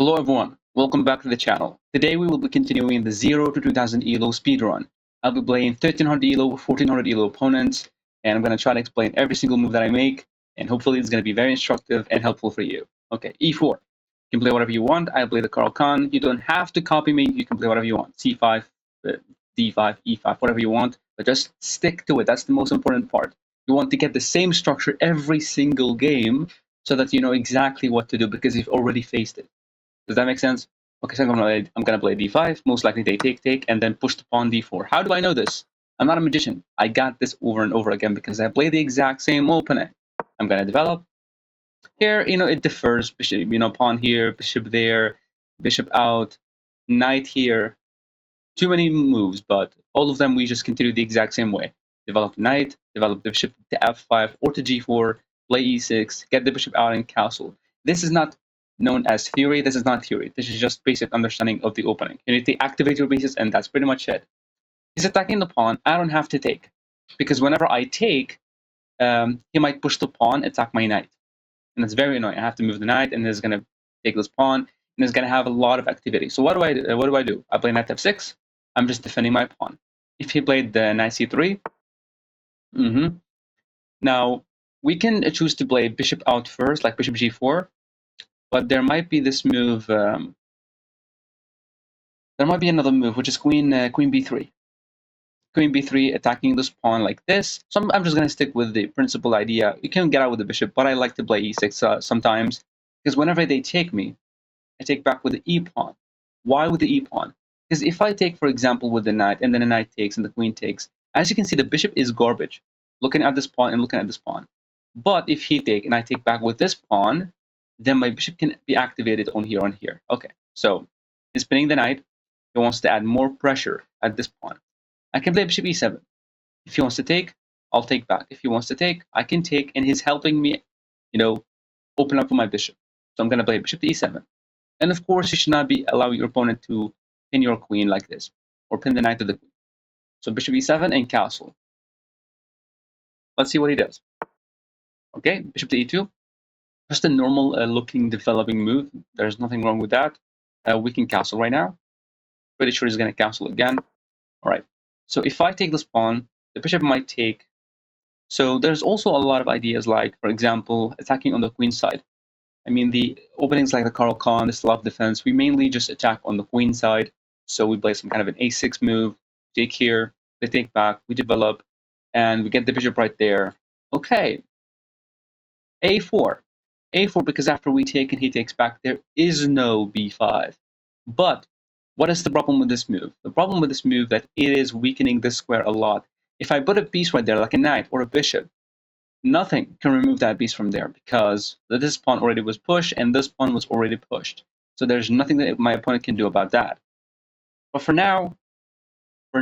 Hello everyone, welcome back to the channel. Today we will be continuing the 0 to 2000 ELO speedrun. I'll be playing 1300 ELO, 1400 ELO opponents, and I'm going to try to explain every single move that I make, and hopefully it's going to be very instructive and helpful for you. Okay, E4. You can play whatever you want. I play the Carl Khan. You don't have to copy me. You can play whatever you want. C5, D5, E5, whatever you want, but just stick to it. That's the most important part. You want to get the same structure every single game so that you know exactly what to do because you've already faced it. Does that make sense? Okay, so I'm gonna play d5. Most likely they take, and then push the pawn d4. How do I know this? I'm not a magician. I got this over and over again because I play the exact same opening. I'm gonna develop. Here, it differs. Bishop, pawn here, bishop there, bishop out, knight here. Too many moves, but all of them we just continue the exact same way. Develop knight, develop the bishop to f5 or to g4, play e6, get the bishop out and castle. This is not known as theory. This is not theory. This is just basic understanding of the opening. You need to activate your pieces, and that's pretty much it. He's attacking the pawn. I don't have to take, because whenever I take, he might push the pawn, attack my knight, and it's very annoying. I have to move the knight, and it's gonna take this pawn, and it's gonna have a lot of activity. So what do I do? I play knight f6. I'm just defending my pawn. If he played the knight c3, now we can choose to play bishop out first, like bishop g4. But there might be this move. There might be another move, which is queen b3. Queen b3 attacking this pawn like this. So I'm just going to stick with the principal idea. You can get out with the bishop, but I like to play e6 sometimes, because whenever they take me, I take back with the e pawn. Why with the e pawn? Because if I take, for example, with the knight, and then the knight takes and the queen takes, as you can see, the bishop is garbage. Looking at this pawn and looking at this pawn. But if he take and I take back with this pawn, then my bishop can be activated on here. Okay, so he's spinning the knight. He wants to add more pressure at this pawn. I can play bishop e7. If he wants to take, I'll take back. If he wants to take, I can take, and he's helping me, open up for my bishop. So I'm going to play bishop to e7. And of course, you should not be allowing your opponent to pin your queen like this, or pin the knight to the queen. So bishop e7 and castle. Let's see what he does. Okay, bishop to e2. Just a normal looking developing move. There's nothing wrong with that. We can castle right now. Pretty sure he's going to castle again. All right. So if I take this pawn, the bishop might take. So there's also a lot of ideas, like, for example, attacking on the queen side. I mean, the openings like the Carl Khan, the Slav defense, we mainly just attack on the queen side. So we play some kind of an a6 move, take here, they take back, we develop, and we get the bishop right there. Okay. a4. a4, because after we take and he takes back, there is no b5. But what is the problem with this move? The problem with this move that it is weakening this square a lot. If I put a piece right there, like a knight or a bishop, nothing can remove that piece from there, because this pawn already was pushed and this pawn was already pushed. So there's nothing that my opponent can do about that. But for now, a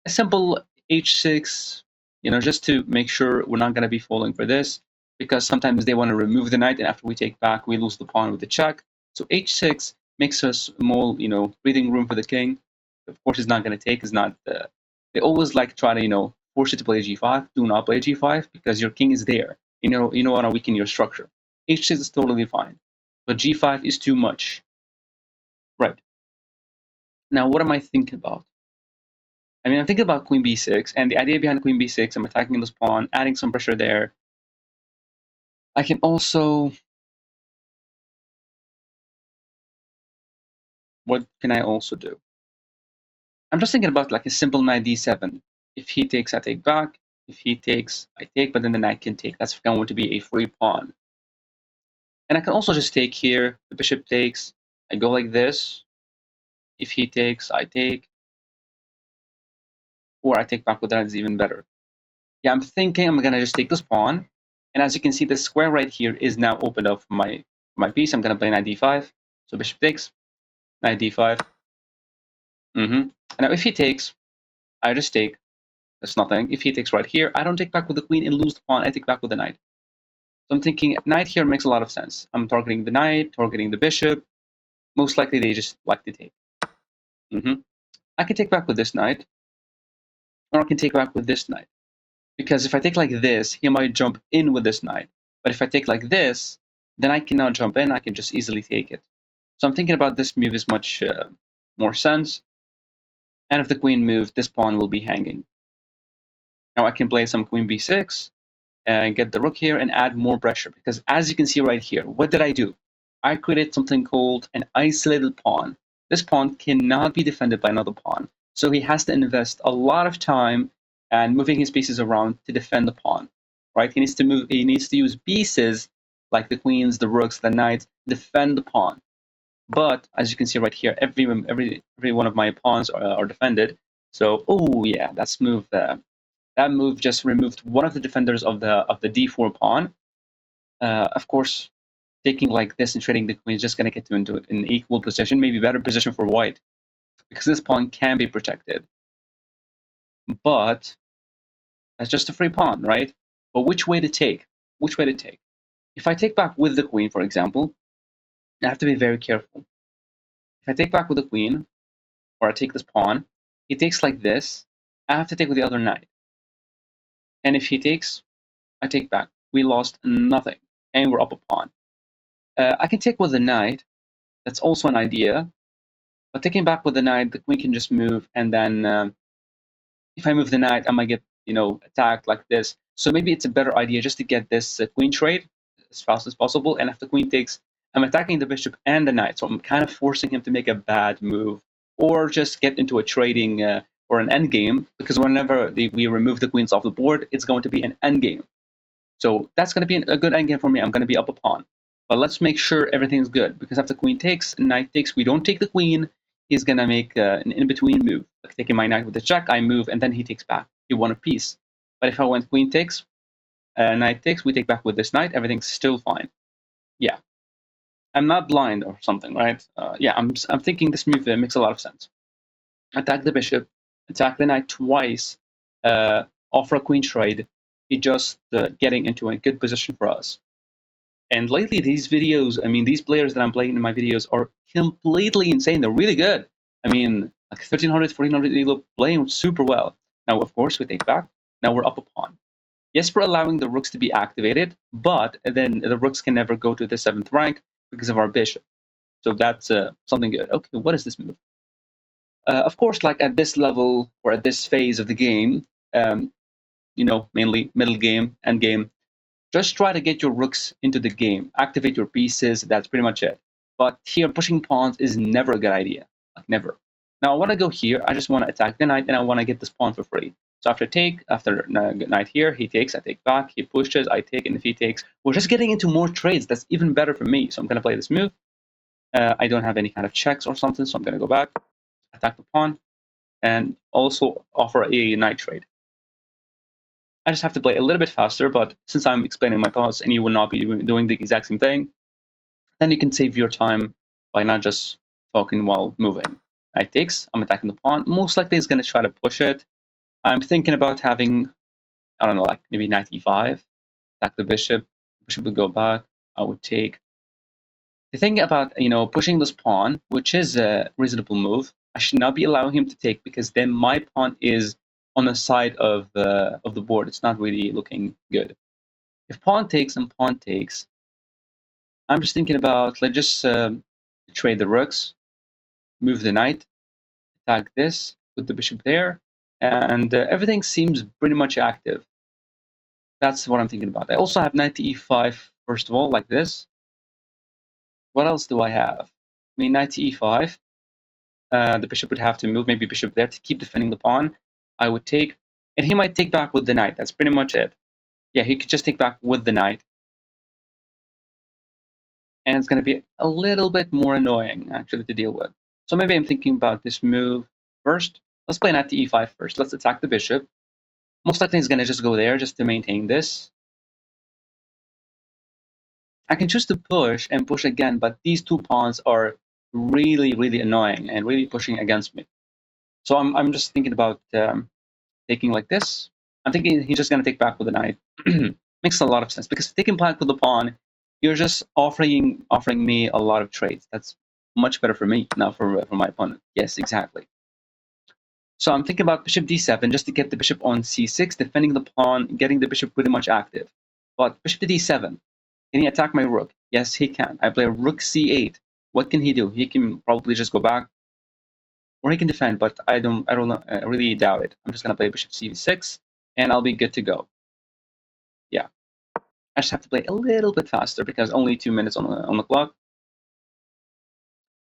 simple h6, just to make sure we're not going to be falling for this, because sometimes they want to remove the knight, and after we take back, we lose the pawn with the check. So h6 makes us more, breathing room for the king. Of course, he's not going to take. Is not. They always like try to, force you to play g5. Do not play g5 because your king is there. You want to weaken your structure. h6 is totally fine, but g5 is too much. Right. Now, what am I thinking about? I mean, I'm thinking about queen b6, and the idea behind queen b6, I'm attacking this pawn, adding some pressure there. I can also... What can I also do? I'm just thinking about like a simple knight d7. If he takes, I take back. If he takes, I take, but then the knight can take. That's going to be a free pawn. And I can also just take here. The bishop takes. I go like this. If he takes, I take. Or I take back with that is even better. Yeah, I'm thinking I'm going to just take this pawn. And as you can see, the square right here is now opened up for my piece. I'm going to play knight d5. So bishop takes, knight d5. And now if he takes, I just take. That's nothing. If he takes right here, I don't take back with the queen and lose the pawn. I take back with the knight. So I'm thinking knight here makes a lot of sense. I'm targeting the knight, targeting the bishop. Most likely they just like to take. I can take back with this knight, or I can take back with this knight. Because if I take like this, he might jump in with this knight. But if I take like this, then I cannot jump in. I can just easily take it. So I'm thinking about this move is much more sense. And if the queen moved, this pawn will be hanging. Now I can play some queen b6 and get the rook here and add more pressure. Because as you can see right here, what did I do? I created something called an isolated pawn. This pawn cannot be defended by another pawn. So he has to invest a lot of time and moving his pieces around to defend the pawn. Right? He needs to use pieces like the queens, the rooks, the knights, defend the pawn. But as you can see right here, every one of my pawns are defended. So, oh yeah, that's move. That move just removed one of the defenders of the d4 pawn. Of course, taking like this and trading the queen is just going to get into an equal position, maybe better position for white, because this pawn can be protected. But that's just a free pawn, right? But which way to take? Which way to take? If I take back with the queen, for example, I have to be very careful. If I take back with the queen, or I take this pawn, he takes like this, I have to take with the other knight. And if he takes, I take back. We lost nothing, and we're up a pawn. I can take with the knight. That's also an idea. But taking back with the knight, the queen can just move, and then if I move the knight, I might get attacked like this. So maybe it's a better idea just to get this queen trade as fast as possible. And if the queen takes, I'm attacking the bishop and the knight, so I'm kind of forcing him to make a bad move, or just get into a trading or an endgame, because whenever we remove the queens off the board, it's going to be an endgame. So that's going to be a good endgame for me. I'm going to be up a pawn. But let's make sure everything's good, because if the queen takes, knight takes, we don't take the queen, he's going to make an in-between move. Like taking my knight with the check, I move, and then he takes back. He won a piece. But if I went queen takes, knight takes, we take back with this knight, everything's still fine. Yeah. I'm not blind or something, right? Yeah, I'm thinking this move makes a lot of sense. Attack the bishop, attack the knight twice, offer a queen trade. He's just getting into a good position for us. And lately, these videos, I mean, these players that I'm playing in my videos are completely insane. They're really good. I mean, like 1300, 1400, they look playing super well. Now, of course, we take back. Now we're up a pawn. Yes, we're allowing the rooks to be activated, but then the rooks can never go to the 7th rank because of our bishop. So that's something good. Okay, what is this move? Of course, like at this level or at this phase of the game, mainly middle game, end game, just try to get your rooks into the game, activate your pieces, that's pretty much it. But here, pushing pawns is never a good idea, like never. Now I want to go here, I just want to attack the knight, and I want to get this pawn for free. So after knight here, he takes, I take back, he pushes, I take, and if he takes, we're just getting into more trades. That's even better for me. So I'm going to play this move. I don't have any kind of checks or something, so I'm going to go back, attack the pawn, and also offer a knight trade. I just have to play a little bit faster, but since I'm explaining my thoughts and you will not be doing the exact same thing, then you can save your time by not just talking while moving. Knight takes, I'm attacking the pawn. Most likely he's going to try to push it. I'm thinking about having, I don't know, like maybe knight e5, attack the bishop. Bishop would go back. I would take. The thing about, pushing this pawn, which is a reasonable move, I should not be allowing him to take, because then my pawn is on the side of the board. It's not really looking good. If pawn takes and pawn takes, I'm just thinking about, let's just trade the rooks, move the knight, attack this, put the bishop there, and everything seems pretty much active. That's what I'm thinking about. I also have knight to e5, first of all, like this. What else do I have? I mean, knight to e5. The bishop would have to move, maybe bishop there to keep defending the pawn. I would take, and he might take back with the knight. That's pretty much it. Yeah, he could just take back with the knight. And it's going to be a little bit more annoying, actually, to deal with. So maybe I'm thinking about this move first. Let's play knight to e5 first. Let's attack the bishop. Most likely he's going to just go there just to maintain this. I can choose to push and push again, but these two pawns are really, really annoying and really pushing against me. So I'm just thinking about taking like this. I'm thinking he's just going to take back with the knight. Makes a lot of sense, because taking back with the pawn, you're just offering me a lot of trades. That's much better for me, not for my opponent. Yes, exactly. So I'm thinking about bishop d7 just to get the bishop on c6, defending the pawn, getting the bishop pretty much active. But bishop to d7, can he attack my rook? Yes, he can. I play rook c8. What can he do? He can probably just go back, or he can defend. But I don't know. I really doubt it. I'm just gonna play bishop c6, and I'll be good to go. Yeah, I just have to play a little bit faster because only 2 minutes on the clock.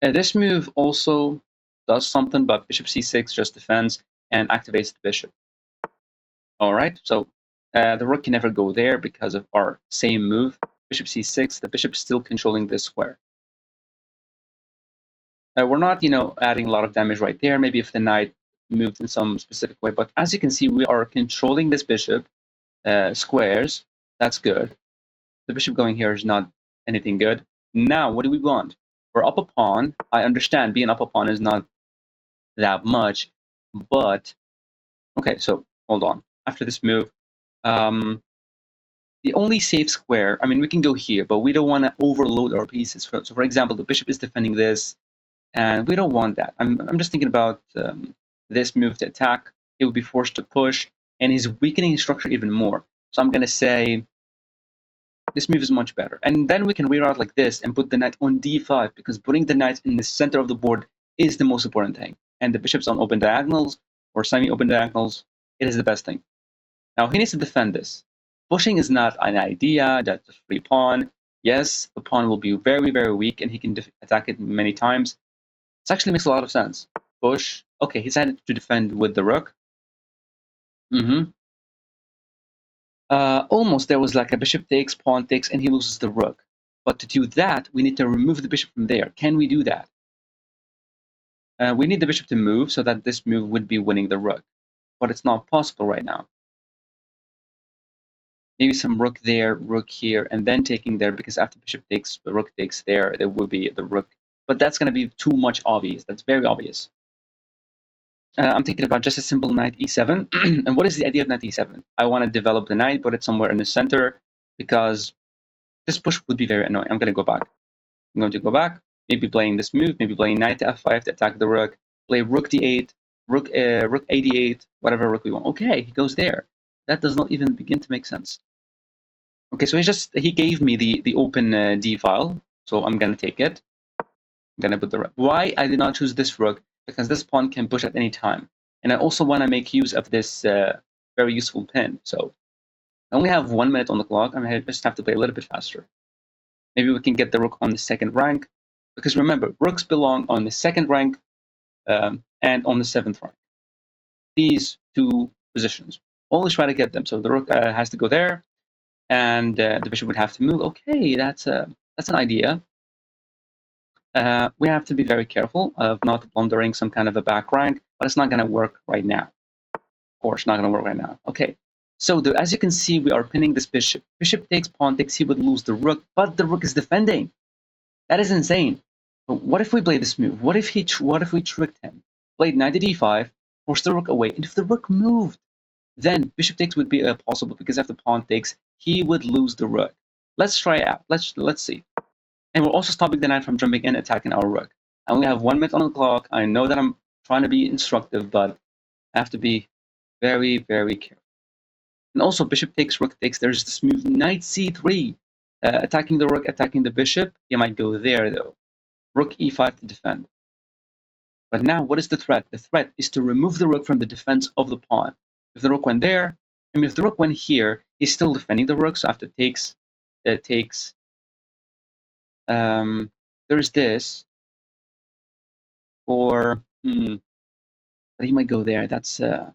This move also does something, but bishop c6 just defends and activates the bishop. All right, so the rook can never go there because of our same move. Bishop c6, the bishop is still controlling this square. We're not, adding a lot of damage right there. Maybe if the knight moved in some specific way, but as you can see, we are controlling this bishop squares. That's good. The bishop going here is not anything good. Now, what do we want? We're up a pawn. I understand being up a pawn is not that much, but okay. So hold on. After this move, the only safe square. I mean, we can go here, but we don't want to overload our pieces. So, for example, the bishop is defending this. And we don't want that. I'm just thinking about this move to attack. He will be forced to push, and he's weakening his structure even more. So I'm going to say this move is much better. And then we can reroute like this and put the knight on d5, because putting the knight in the center of the board is the most important thing. And the bishop's on open diagonals or semi-open diagonals. It is the best thing. Now he needs to defend this. Pushing is not an idea. That's a free pawn. Yes, the pawn will be very, very weak, and he can attack it many times. This actually makes a lot of sense. Push. Okay, he decided to defend with the rook. Almost there was like a bishop takes, pawn takes, and he loses the rook. But to do that, we need to remove the bishop from there. Can we do that? We need the bishop to move so that this move would be winning the rook. But it's not possible right now. Maybe some rook there, rook here, and then taking there, because after bishop takes, the rook takes there will be the rook. But that's going to be too much obvious. That's very obvious. I'm thinking about just a simple knight e7. And what is the idea of knight e7? I want to develop the knight, put it somewhere in the center, because this push would be very annoying. I'm going to go back. I'm going to go back, maybe playing this move, maybe playing knight to f5 to attack the rook, play rook d8, rook a8, whatever rook we want. Okay, he goes there. That does not even begin to make sense. Okay, so he gave me the open d file, so I'm going to take it. I'm going to put the rook. Why I did not choose this rook? Because this pawn can push at any time. And I also want to make use of this very useful pin. So I only have 1 minute on the clock. I just have to play a little bit faster. Maybe we can get the rook on the second rank. Because remember, rooks belong on the second rank and on the 7th rank. These two positions. Always try to get them. So the rook has to go there, and the bishop would have to move. Okay, that's an idea. We have to be very careful of not blundering some kind of a back rank, but it's not going to work right now. Of course, not going to work right now. Okay, so as you can see, we are pinning this bishop. Bishop takes, pawn takes, he would lose the rook, but the rook is defending. That is insane. But what if we play this move? What if we tricked him? Played knight to d5, forced the rook away, and if the rook moved, then bishop takes would be possible, because if the pawn takes, he would lose the rook. Let's try it out. Let's see. And we're also stopping the knight from jumping in, attacking our rook. I only have 1 minute on the clock. I know that I'm trying to be instructive, but I have to be very, very careful. And also, bishop takes, rook takes. There's this move, knight c3, attacking the rook, attacking the bishop. You might go there, though. Rook e5 to defend. But now, what is the threat? The threat is to remove the rook from the defense of the pawn. If the rook went there, if the rook went here, he's still defending the rook. So after takes, there's this, or but he might go there. That's an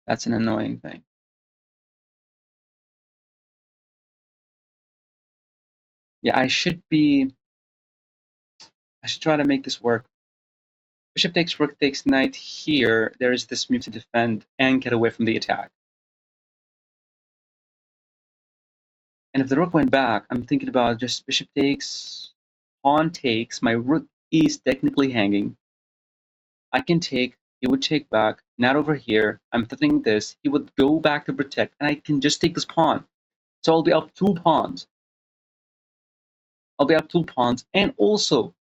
annoying thing. Yeah, I should try to make this work. Bishop takes, rook takes, knight here. There is this move to defend and get away from the attack. And if the rook went back, I'm thinking about just bishop takes, pawn takes. My rook is technically hanging. I can take, he would take back, not over here. I'm threatening this. He would go back to protect, and I can just take this pawn. So I'll be up 2 pawns. And also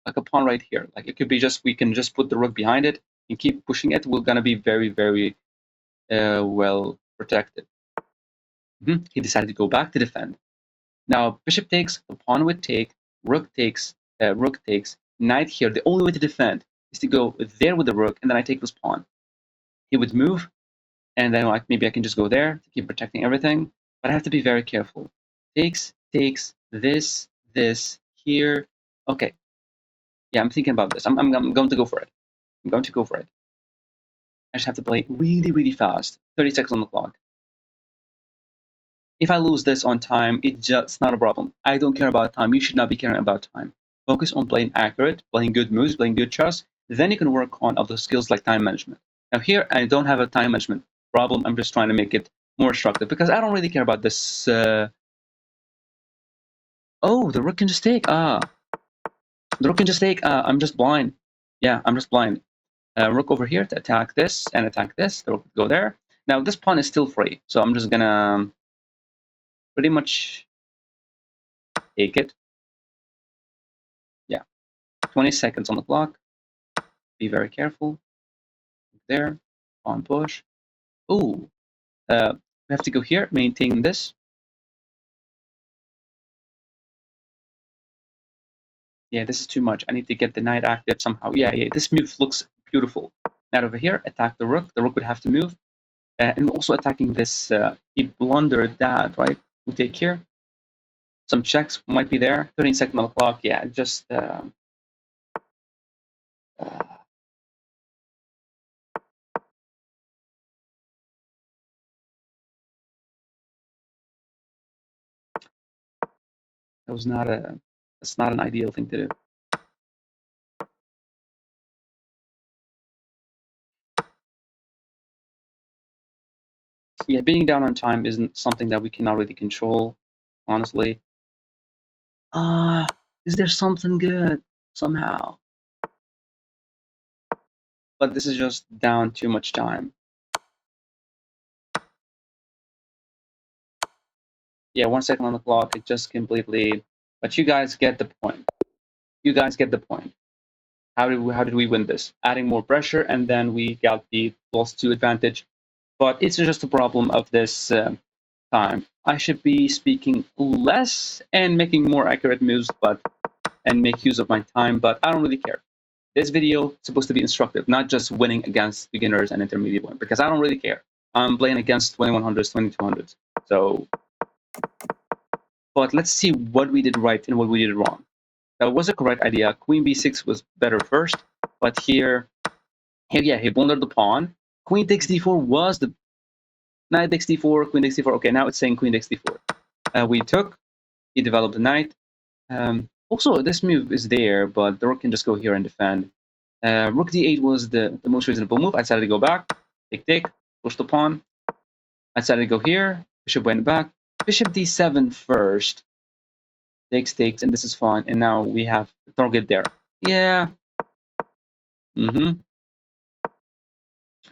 like a pawn right here. Like it could be just, we can just put the rook behind it and keep pushing it. We're gonna be very, very well protected. He decided to go back to defend. Now bishop takes, the pawn would take, rook takes, knight here. The only way to defend is to go there with the rook, and then I take this pawn. He would move, and then like maybe I can just go there to keep protecting everything. But I have to be very careful. Takes, this here. Okay. Yeah, I'm thinking about this. I'm going to go for it. I'm going to go for it. I just have to play really, really fast. 30 seconds on the clock. If I lose this on time, it's just not a problem. I don't care about time. You should not be caring about time. Focus on playing accurate, playing good moves, playing good chess. Then you can work on other skills like time management. Now here, I don't have a time management problem. I'm just trying to make it more instructive because I don't really care about this. Oh, the rook can just take. The rook can just take. I'm just blind. Yeah, I'm just blind. Rook over here to attack this and attack this. The rook would go there. Now this pawn is still free, so I'm just gonna pretty much take it. Yeah, 20 seconds on the clock. Be very careful. There, pawn push. Ooh, we have to go here, maintain this. Yeah, this is too much. I need to get the knight active somehow. Yeah, this move looks beautiful. Knight over here, attack the rook. The rook would have to move. And also attacking this, he blundered that, right? We take here. Some checks might be there. 13 seconds on the clock. Yeah, just that was not a. That's not an ideal thing to do. Yeah, being down on time isn't something that we cannot really control, honestly. Is there something good somehow? But this is just down too much time. Yeah, 1 second on the clock. It just completely. But you guys get the point. You guys get the point. How did we win this? Adding more pressure, and then we got the +2 advantage. But it's just a problem of this time. I should be speaking less and making more accurate moves, and make use of my time. But I don't really care. This video is supposed to be instructive, not just winning against beginners and intermediate ones, because I don't really care. I'm playing against 2100s, 2200s. So, but let's see what we did right and what we did wrong. That was a correct idea. Queen b6 was better first, but here yeah, he blundered the pawn. Queen takes d4 was the knight takes d4, queen takes d4. Okay, now it's saying queen takes d4. We took, he developed the knight. Also, this move is there, but the rook can just go here and defend. Rook d8 was the most reasonable move. I decided to go back, take, push the pawn. I decided to go here, bishop went back. Bishop d7 first. Takes, and this is fine. And now we have the target there. Yeah.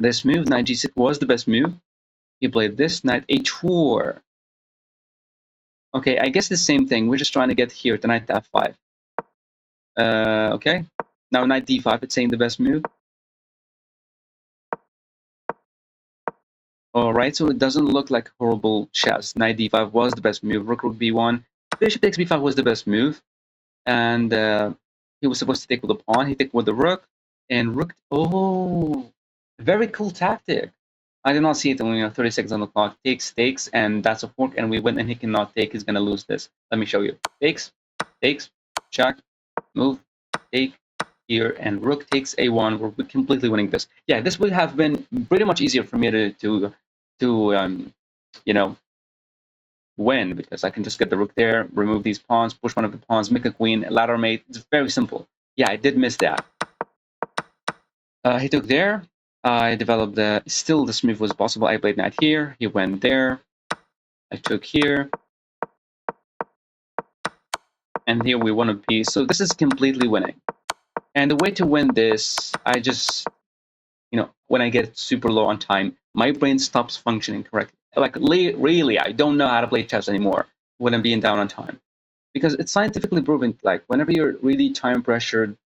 This move, knight g6, was the best move. He played this, knight h4. Okay, I guess the same thing. We're just trying to get here to knight to f5. Okay. Now knight d5, it's saying the best move. Alright, so it doesn't look like horrible chess. Knight d5 was the best move. Rook b1. Bishop takes b5 was the best move. And he was supposed to take with the pawn. He took with the rook. And rook... Oh! Very cool tactic. I did not see it when 30 seconds on the clock. Takes, and that's a fork, and we win, and he cannot take. He's going to lose this. Let me show you. Takes, check, move, take, here, and rook takes a1. We're completely winning this. Yeah, this would have been pretty much easier for me to win, because I can just get the rook there, remove these pawns, push one of the pawns, make a queen, ladder mate. It's very simple. Yeah, I did miss that. He took there. I developed still this move was possible. I played knight here. He went there. I took here. And here we won a piece. So this is completely winning. And the way to win this, I just, when I get super low on time, my brain stops functioning correctly. Like, really, I don't know how to play chess anymore when I'm being down on time. Because it's scientifically proven, like, whenever you're really time pressured,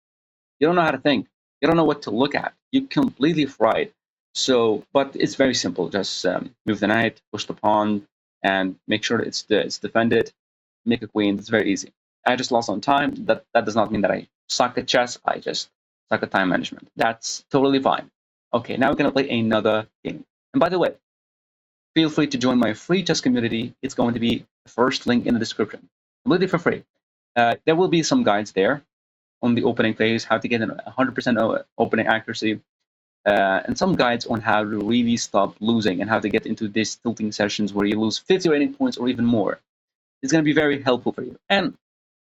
you don't know how to think. You don't know what to look at. You're completely fried. So, but it's very simple. Just move the knight, push the pawn, and make sure it's defended. make a queen. It's very easy. I just lost on time. That does not mean that I suck at chess. I just suck at time management. That's totally fine. Okay, now we're gonna play another game. And by the way, feel free to join my free chess community. It's going to be the first link in the description, completely for free. There will be some guides there on the opening phase, how to get 100% opening accuracy, and some guides on how to really stop losing and how to get into these tilting sessions where you lose 50 rating points or even more. It's going to be very helpful for you. And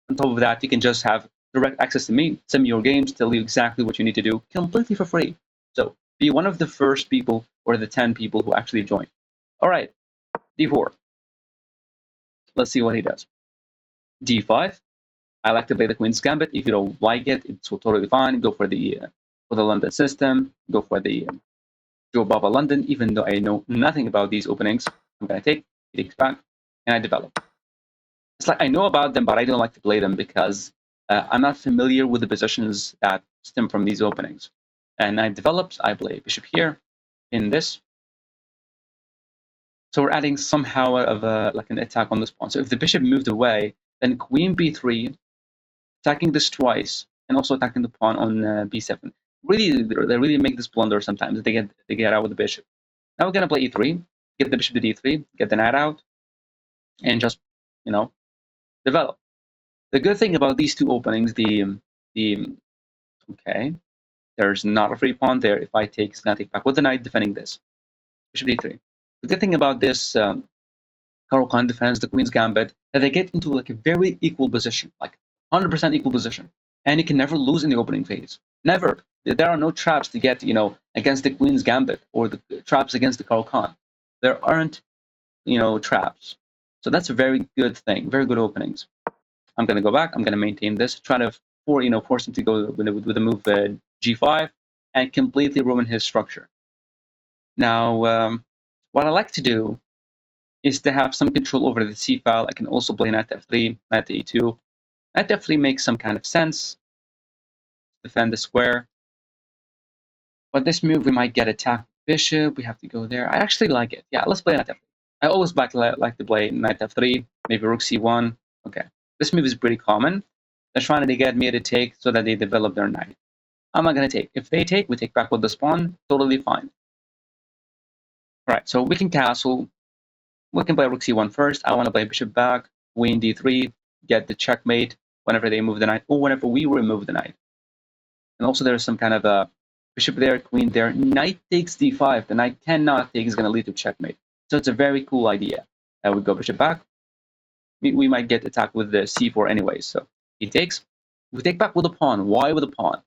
on top of that, you can just have direct access to me, send me your games, tell you exactly what you need to do, completely for free. So be one of the first people or the 10 people who actually join. All right, d4. Let's see what he does. d5. I like to play the Queen's Gambit. If you don't like it, it's totally fine. Go for the London system. Go for the Joe Baba London. Even though I know nothing about these openings, I'm gonna take. He takes back, and I develop. It's like I know about them, but I don't like to play them because I'm not familiar with the positions that stem from these openings. And I developed. I play bishop here, in this. So we're adding somehow of like an attack on this pawn. So if the bishop moved away, then Queen b3. Attacking this twice and also attacking the pawn on b7. Really, they really make this blunder sometimes. They get out with the bishop. Now we're gonna play e3, get the bishop to d3, get the knight out, and just develop. The good thing about these two openings, okay, there's not a free pawn there. If I take, it's gonna take back with the knight defending this bishop d3. The good thing about this Caro-Kann defense, the Queen's Gambit, that they get into like a very equal position, like 100% equal position, and you can never lose in the opening phase. Never. There are no traps to get, against the Queen's Gambit or the traps against the Caro-Kann. There aren't, traps. So that's a very good thing. Very good openings. I'm gonna go back. I'm gonna maintain this. Try to force him to go with the move g5 and completely ruin his structure. Now, what I like to do is to have some control over the c file. I can also play knight f3, knight e2. Knight f3 makes some kind of sense. Defend the square. But this move, we might get attacked bishop. We have to go there. I actually like it. Yeah, let's play knight f3. I always like to play knight f3, maybe rook c1. Okay, this move is pretty common. They're trying to get me to take so that they develop their knight. I'm not going to take. If they take, we take back with the pawn. Totally fine. All right, so we can castle. We can play rook c1 first. I want to play bishop back, queen d3, get the checkmate whenever they move the knight, or whenever we remove the knight. And also there's some kind of a bishop there, queen there. Knight takes d5. The knight cannot take is going to lead to checkmate. So it's a very cool idea. We go bishop back. We might get attacked with the c4 anyway. So he takes. We take back with a pawn. Why with a pawn?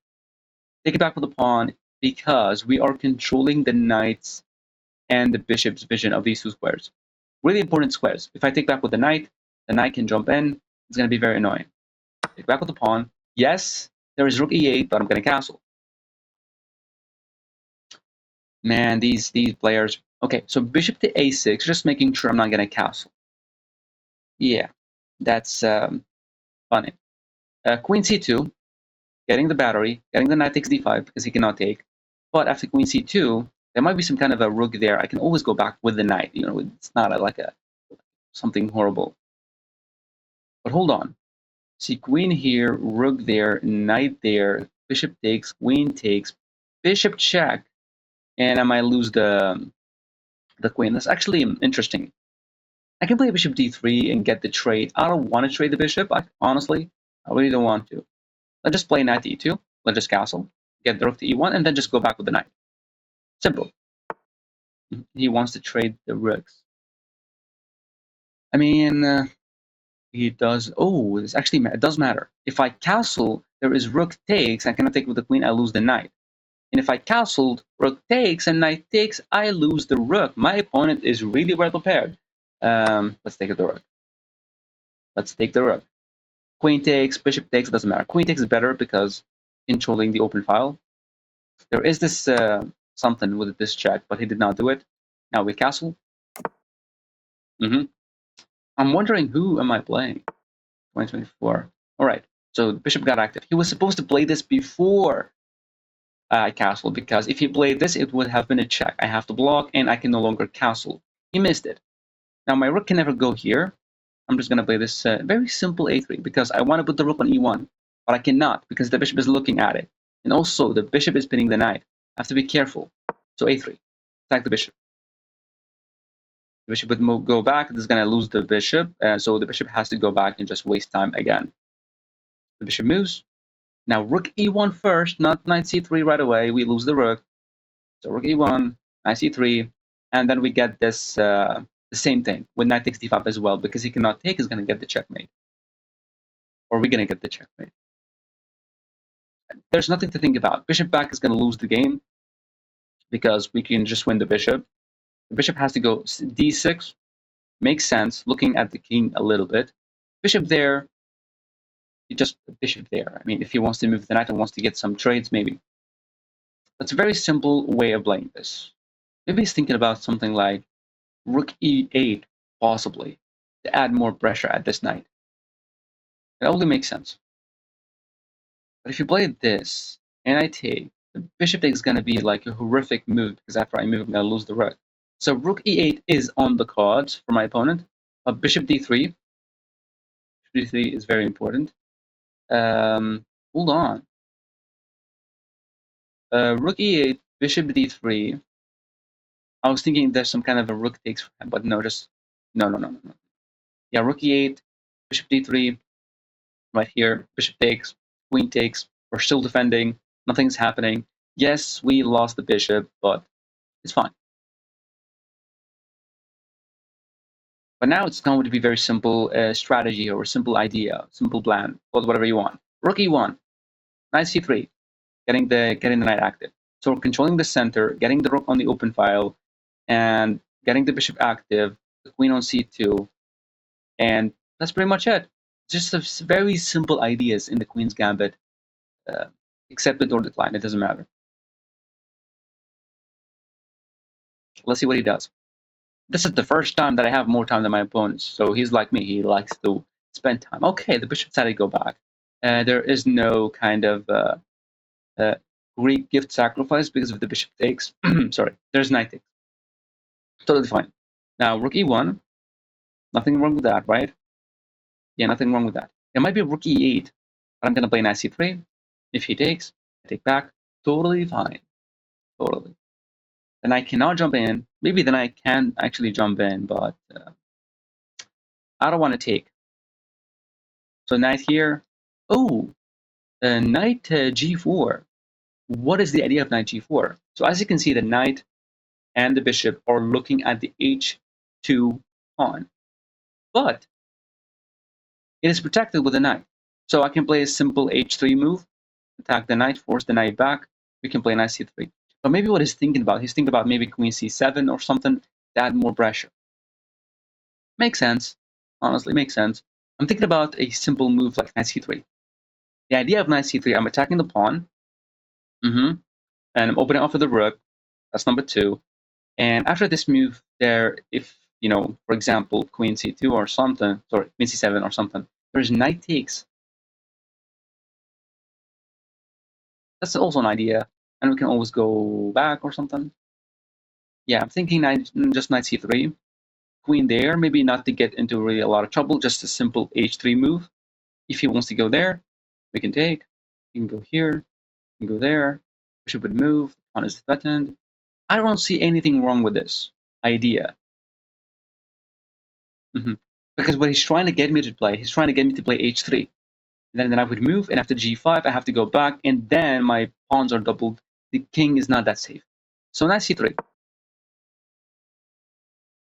Take it back with a pawn because we are controlling the knight's and the bishop's vision of these two squares. Really important squares. If I take back with the knight can jump in. It's going to be very annoying. Take back with the pawn. Yes, there is rook e8, but I'm going to castle. Man, these players. Okay, so bishop to a6, just making sure I'm not going to castle. Yeah, that's funny. Queen c2, getting the battery, getting the knight takes d5 because he cannot take. But after queen c2, there might be some kind of a rook there. I can always go back with the knight. It's not something horrible. But hold on. See, queen here, rook there, knight there, bishop takes, queen takes, bishop check, and I might lose the queen. That's actually interesting. I can play bishop d3 and get the trade. I don't want to trade the bishop. Honestly, I really don't want to. Let's just play knight e2. Let's just castle, get the rook to e1, and then just go back with the knight. Simple. He wants to trade the rooks. I mean, he does. Oh, it does matter. If I castle, there is rook takes. I cannot take with the queen. I lose the knight. And if I castled, rook takes and knight takes, I lose the rook. My opponent is really well prepared. Let's take the rook. Let's take the rook. Queen takes, bishop takes. It doesn't matter. Queen takes is better because controlling the open file. There is this something with this check, but he did not do it. Now we castle. I'm wondering who am I playing? 2024. All right. So the bishop got active. He was supposed to play this before I castled because if he played this, it would have been a check. I have to block and I can no longer castle. He missed it. Now my rook can never go here. I'm just going to play this very simple a3 because I want to put the rook on e1, but I cannot because the bishop is looking at it. And also, the bishop is pinning the knight. I have to be careful. So a3, attack the bishop. The bishop would go back. This is going to lose the bishop, so the bishop has to go back and just waste time again. The bishop moves. Now rook e1 first, not knight c3 right away. We lose the rook. So rook e1, knight c3, and then we get this the same thing with knight takes d5 as well, because he cannot take, he's going to get the checkmate. Or we're going to get the checkmate. There's nothing to think about. Bishop back is going to lose the game because we can just win the bishop. The bishop has to go d6. Makes sense, looking at the king a little bit. Bishop there, just bishop there. I mean, if he wants to move the knight and wants to get some trades, maybe. That's a very simple way of playing this. Maybe he's thinking about something like rook e8, possibly, to add more pressure at this knight. It only makes sense. But if you play this, and I take, the bishop takes is going to be like a horrific move, because after I move, I'm going to lose the rook. So rook e8 is on the cards for my opponent. Bishop d3. Bishop d3 is very important. Hold on. Rook e8, bishop d3. I was thinking there's some kind of a rook takes for him, but no, just no. Yeah, rook e8, bishop d3, right here. Bishop takes, queen takes. We're still defending. Nothing's happening. Yes, we lost the bishop, but it's fine. But now it's going to be very simple strategy or a simple idea, simple plan, call it whatever you want. Rook e1, knight c3, getting the knight active. So we're controlling the center, getting the rook on the open file, and getting the bishop active, the queen on c2, and that's pretty much it. Just very simple ideas in the queen's gambit. Accepted or declined, it doesn't matter. Let's see what he does. This is the first time that I have more time than my opponents, so he's like me. He likes to spend time. Okay, the bishop decided to go back. There is no kind of Greek gift sacrifice because of the bishop takes. Sorry, there's knight takes. Totally fine. Now, rook e1. Nothing wrong with that, right? Yeah, nothing wrong with that. It might be rook e8, but I'm going to play knight c3. If he takes, I take back. Totally fine. Totally. Then I cannot jump in. Maybe then I can actually jump in, but I don't want to take. So knight here. Oh, knight g4. What is the idea of knight g4? So as you can see, the knight and the bishop are looking at the h2 pawn. But it is protected with a knight. So I can play a simple h3 move, attack the knight, force the knight back. We can play knight c3. But maybe what he's thinking about maybe queen c7 or something to add more pressure. Makes sense. Honestly, makes sense. I'm thinking about a simple move like knight c3. The idea of knight c3, I'm attacking the pawn. And I'm opening up for the rook. That's number 2. And after this move there, if, for example, queen c2 or something, sorry, queen c7 or something, there's knight takes. That's also an idea. And we can always go back or something. Yeah, I'm thinking just knight c3. Queen there, maybe not to get into really a lot of trouble, just a simple h3 move. If he wants to go there, we can take. You can go here, you can go there. Bishop would move, pawn is threatened. I don't see anything wrong with this idea. Because what he's trying to get me to play, he's trying to get me to play h3. And then I would move, and after g5, I have to go back, and then my pawns are doubled. The king is not that safe. So knight c3.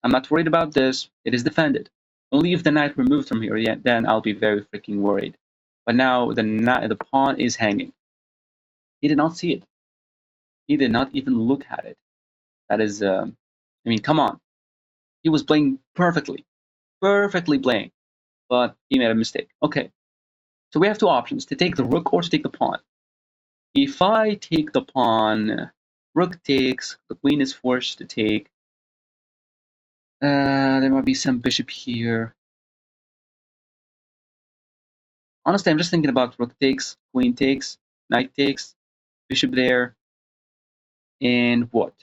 I'm not worried about this. It is defended. Only if the knight were moved from here, then I'll be very freaking worried. But now the pawn is hanging. He did not see it. He did not even look at it. That is, I mean, come on. He was playing perfectly playing, but he made a mistake. Okay, so we have 2 options, to take the rook or to take the pawn. If I take the pawn, rook takes, the queen is forced to take. There might be some bishop here. Honestly, I'm just thinking about rook takes, queen takes, knight takes, bishop there, and what?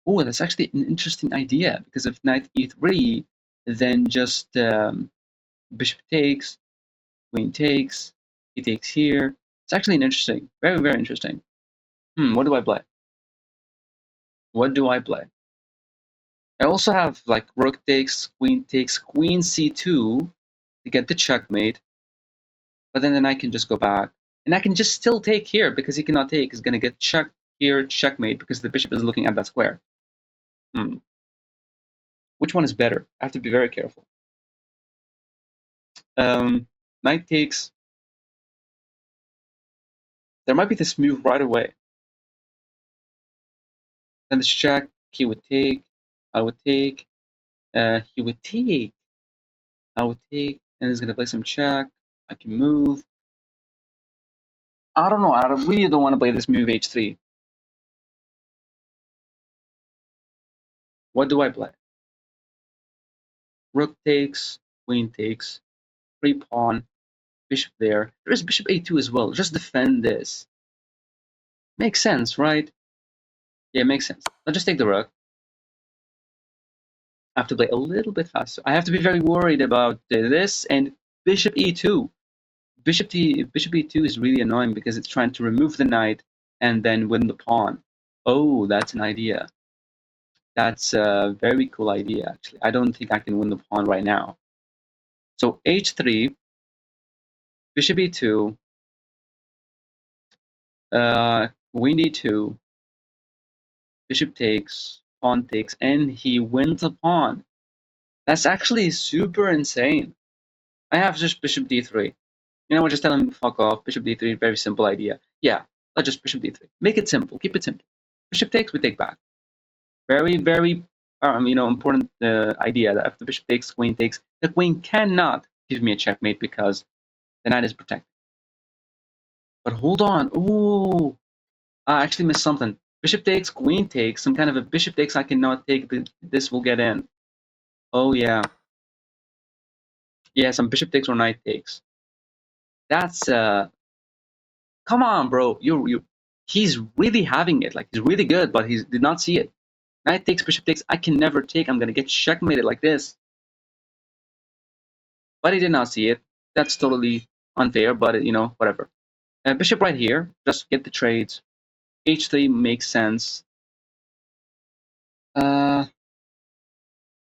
Oh, that's actually an interesting idea, because if knight e3, then just bishop takes, queen takes, he takes here. It's actually an interesting, very, very interesting. What do I play? What do I play? I also have like rook takes, queen c2 to get the checkmate. But then the knight can just go back. And I can just still take here, because he cannot take. He's going to get checked here, checkmate, because the bishop is looking at that square. Which one is better? I have to be very careful. Knight takes. There might be this move right away. Then this check, he would take. I would take. He would take. I would take. And he's going to play some check. I can move. I don't know. I really don't want to play this move h3. What do I play? Rook takes, queen takes, free pawn, bishop there. There is bishop a2 as well. Just defend this. Makes sense, right? Yeah, it makes sense. I'll just take the rook. I have to play a little bit faster. I have to be very worried about this and bishop e2. Bishop e2 is really annoying because it's trying to remove the knight and then win the pawn. Oh, that's an idea. That's a very cool idea, actually. I don't think I can win the pawn right now. So h3, bishop e2, queen d2, bishop takes, pawn takes, and he wins the pawn. That's actually super insane. I have just bishop d3. You know what? Just tell him fuck off. Bishop d3, very simple idea. Yeah, let's just bishop d3. Make it simple. Keep it simple. Bishop takes, we take back. Very, very, important idea that if the bishop takes, queen takes, the queen cannot give me a checkmate because the knight is protected. But hold on. Ooh, I actually missed something. Bishop takes, queen takes, some kind of a bishop takes I cannot take. This will get in. Oh, yeah. Yeah, some bishop takes or knight takes. That's, come on, bro. He's really having it. Like, he's really good, but he did not see it. Knight takes, bishop takes, I can never take. I'm going to get checkmated like this. But he did not see it. That's totally unfair, but, whatever. Bishop right here, just get the trades. h3 makes sense. What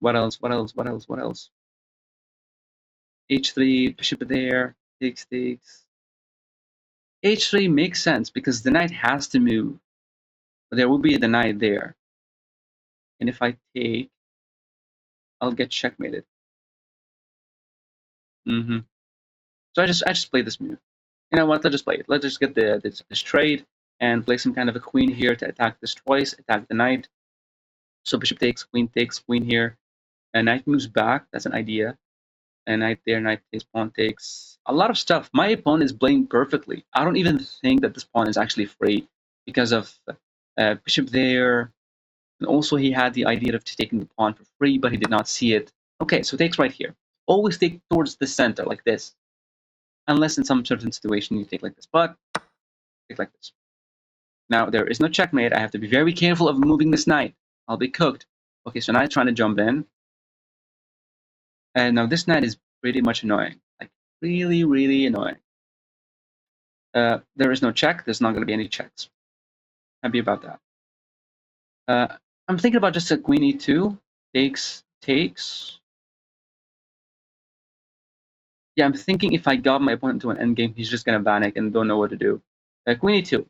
else? h3, bishop there, takes. h3 makes sense because the knight has to move. But there will be the knight there. And if I take, I'll get checkmated. So I just play this move. You know what? Let's just play it. Let's just get this trade and play some kind of a queen here to attack this twice, attack the knight. So bishop takes, queen here. And knight moves back. That's an idea. And knight there, knight takes, pawn takes. A lot of stuff. My opponent is playing perfectly. I don't even think that this pawn is actually free because of bishop there. And also he had the idea of taking the pawn for free, but he did not see it. Okay, so takes right here. Always take towards the center like this. Unless in some certain situation you take like this, but take like this. Now there is no checkmate. I have to be very careful of moving this knight. I'll be cooked. Okay, so knight trying to jump in. And now this knight is pretty much annoying. Like really, really annoying. There is no check. There's not going to be any checks. Happy about that. I'm thinking about just a queen e2. Takes. Yeah, I'm thinking if I got my opponent to an endgame, he's just going to panic and don't know what to do. Queen e2.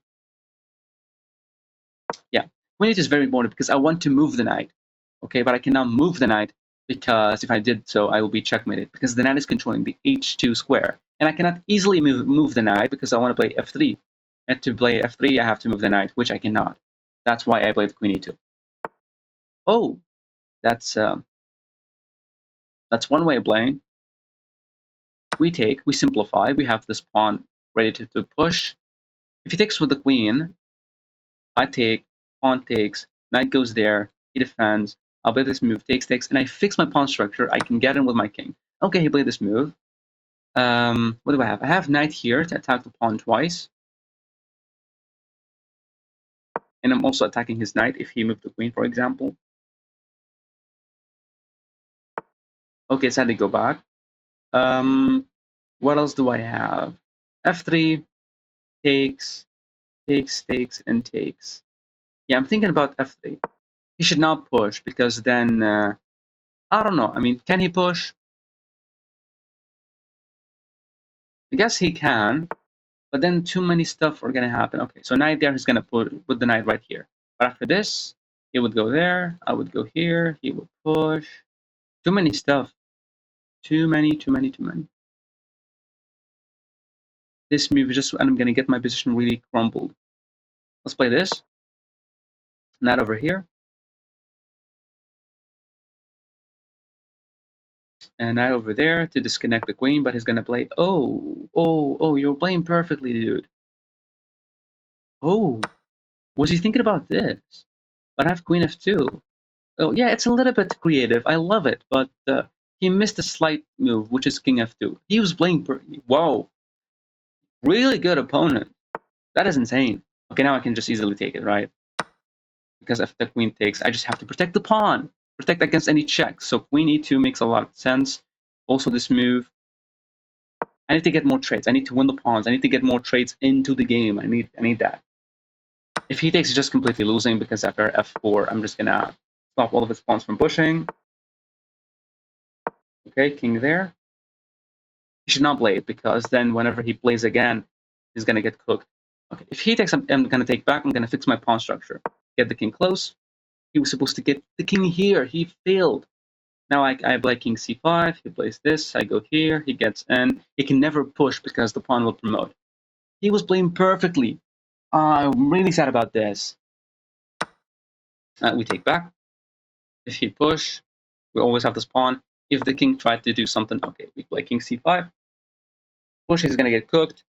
Yeah, queen e2 is very important because I want to move the knight. Okay, but I cannot move the knight because if I did so, I will be checkmated because the knight is controlling the h2 square. And I cannot easily move the knight because I want to play f3. And to play f3, I have to move the knight, which I cannot. That's why I played queen e2. Oh, that's one way of playing. We take, we simplify, we have this pawn ready to push. If he takes with the queen, I take, pawn takes, knight goes there, he defends, I'll play this move, takes, and I fix my pawn structure, I can get in with my king. Okay, he played this move. What do I have? I have knight here to attack the pawn twice. and I'm also attacking his knight if he moved the queen, for example. Okay, sadly go back. What else do I have? F3 takes, and takes. Yeah, I'm thinking about F3. He should not push because then I don't know. I mean, can he push? I guess he can, but then too many stuff are gonna happen. Okay, so knight there, he's gonna put the knight right here. But after this, he would go there. I would go here. He would push. Too many stuff. Too many. This move is just, and I'm gonna get my position really crumbled. Let's play this. Knight over here. And knight over there to disconnect the queen, but he's gonna play. Oh, you're playing perfectly, dude. Oh, was he thinking about this? But I have queen f2. Oh, yeah, it's a little bit creative. I love it, but he missed a slight move, which is king f2. He was playing. Whoa, really good opponent. That is insane. Okay, now I can just easily take it, right? Because if the queen takes, I just have to protect the pawn, protect against any checks. So queen e2 makes a lot of sense. Also, this move. I need to get more trades. I need to win the pawns. I need to get more trades into the game. I need that. If he takes, he's just completely losing because after f4, I'm just gonna stop all of his pawns from pushing. Okay, king there. He should not play it because then whenever he plays again, he's gonna get cooked. Okay, if he takes, I'm gonna take back. I'm gonna fix my pawn structure. Get the king close. He was supposed to get the king here. He failed. Now I play king c5. He plays this. I go here. He gets in. He can never push because the pawn will promote. He was playing perfectly. I'm really sad about this. We take back. If he push, we always have this pawn. If the king tried to do something, okay, we play king c5. Push, he's gonna get cooked.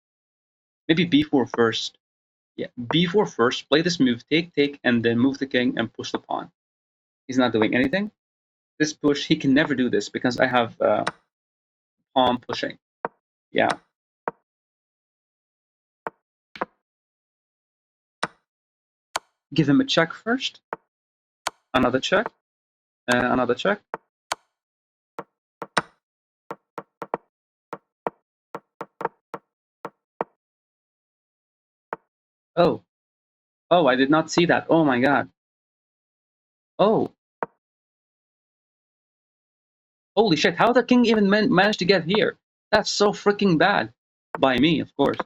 Maybe b4 first. Yeah, b4 first. Play this move, take, and then move the king and push the pawn. He's not doing anything. This push, he can never do this because I have pawn pushing. Yeah. Give him a check first. Another check. Another check. Oh. Oh, I did not see that. Oh my god. Oh. Holy shit, how the king even managed to get here? That's so freaking bad. By me, of course.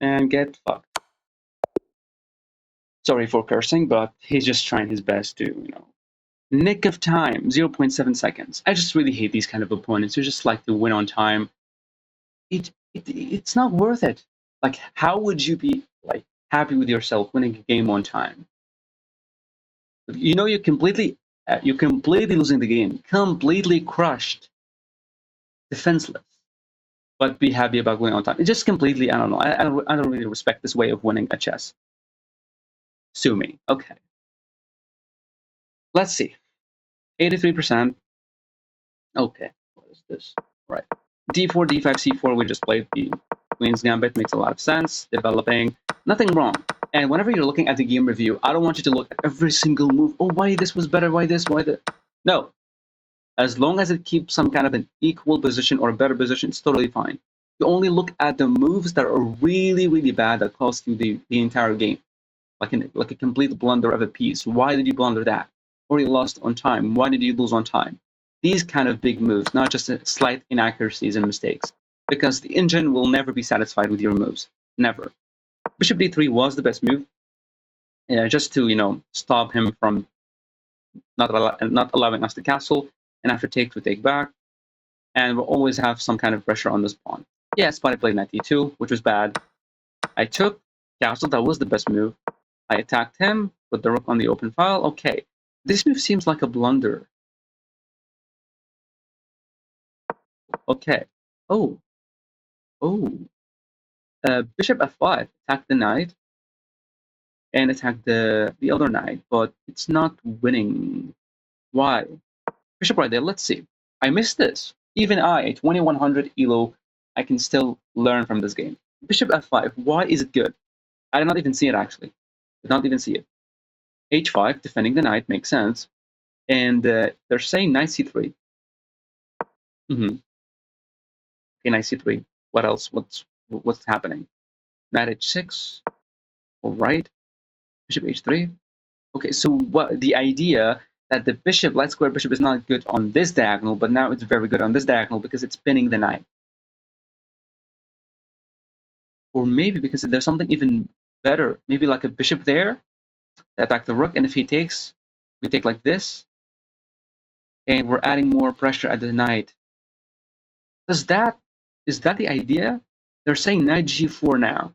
And get fucked. Sorry for cursing, but he's just trying his best to, nick of time, 0.7 seconds. I just really hate these kind of opponents who just like to win on time. It's not worth it. Like, how would you be like happy with yourself winning a game on time? You're completely losing the game, completely crushed, defenseless, but be happy about winning on time. It's just completely, I don't know. I don't really respect this way of winning a chess. Sue me. Okay. Let's see. 83%. Okay. What is this? Right. D4, D5, C4. We just played the Queen's Gambit. Makes a lot of sense. Developing. Nothing wrong. And whenever you're looking at the game review, I don't want you to look at every single move. Oh, why this was better? Why this? Why that? No. As long as it keeps some kind of an equal position or a better position, it's totally fine. You only look at the moves that are really, really bad that cost you the entire game. Like a complete blunder of a piece. Why did you blunder that? Or you lost on time. Why did you lose on time? These kind of big moves, not just slight inaccuracies and mistakes. Because the engine will never be satisfied with your moves. Never. Bishop d3 was the best move. Just to, stop him from not allowing us to castle. And after take, we take back. And we'll always have some kind of pressure on this pawn. Yes, but I played knight d2, which was bad. I took castle. That was the best move. I attacked him, put the rook on the open file. Okay. This move seems like a blunder. Okay. Oh. Bishop f5. Attack the knight. And attack the other knight. But it's not winning. Why? Bishop right there. Let's see. I missed this. Even I, 2100 elo, I can still learn from this game. Bishop f5. Why is it good? I did not even see it actually. Did not even see it. h5, defending the knight, makes sense. And they're saying knight c3. Okay, knight c3. What else? What's happening? Knight h6. All right. Bishop h3. Okay, so what the idea that the bishop, light square bishop, is not good on this diagonal, but now it's very good on this diagonal because it's pinning the knight. Or maybe because there's something even better, maybe like a bishop there, attack the rook, and if he takes, we take like this, and we're adding more pressure at the knight. Is that the idea? They're saying knight g4 now.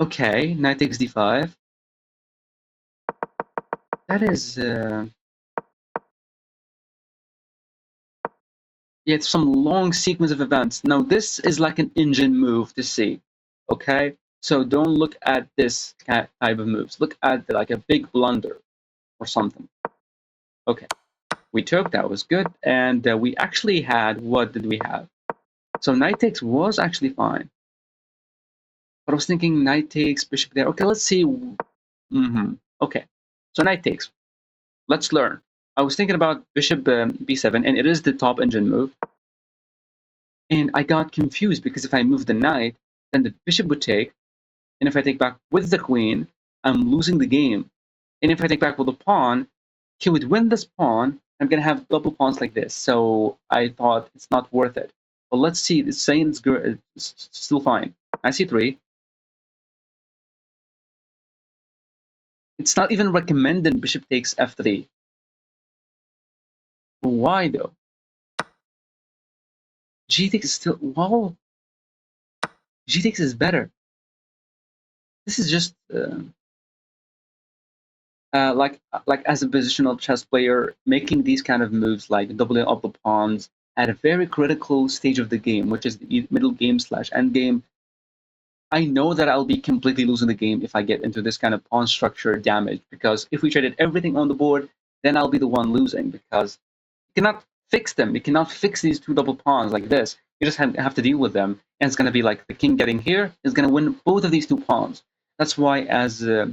Okay, knight takes d5. That is, yeah, it's some long sequence of events. Now this is like an engine move to see. Okay, so don't look at this type of moves. Look at like a big blunder or something. Okay, we took, that was good, and we actually had, what did we have? So knight takes was actually fine. But I was thinking knight takes, bishop there. Okay, let's see. Okay, so knight takes. Let's learn. I was thinking about bishop b7, and it is the top engine move. And I got confused because if I move the knight, then the bishop would take. And if I take back with the queen, I'm losing the game. And if I take back with the pawn, he would win this pawn. I'm going to have double pawns like this. So I thought it's not worth it. But let's see. It's saying it's good. It's still fine. Knight c3. It's not even recommended bishop takes f3. Why though? G6 is still, wow. G6 is better. This is just like as a positional chess player, making these kind of moves, like doubling up the pawns at a very critical stage of the game, which is the middle game / end game. I know that I'll be completely losing the game if I get into this kind of pawn structure damage, because if we traded everything on the board, then I'll be the one losing, because you cannot fix them. You cannot fix these two double pawns like this. You just have to deal with them, and it's going to be like the king getting here is going to win both of these two pawns. That's why, as a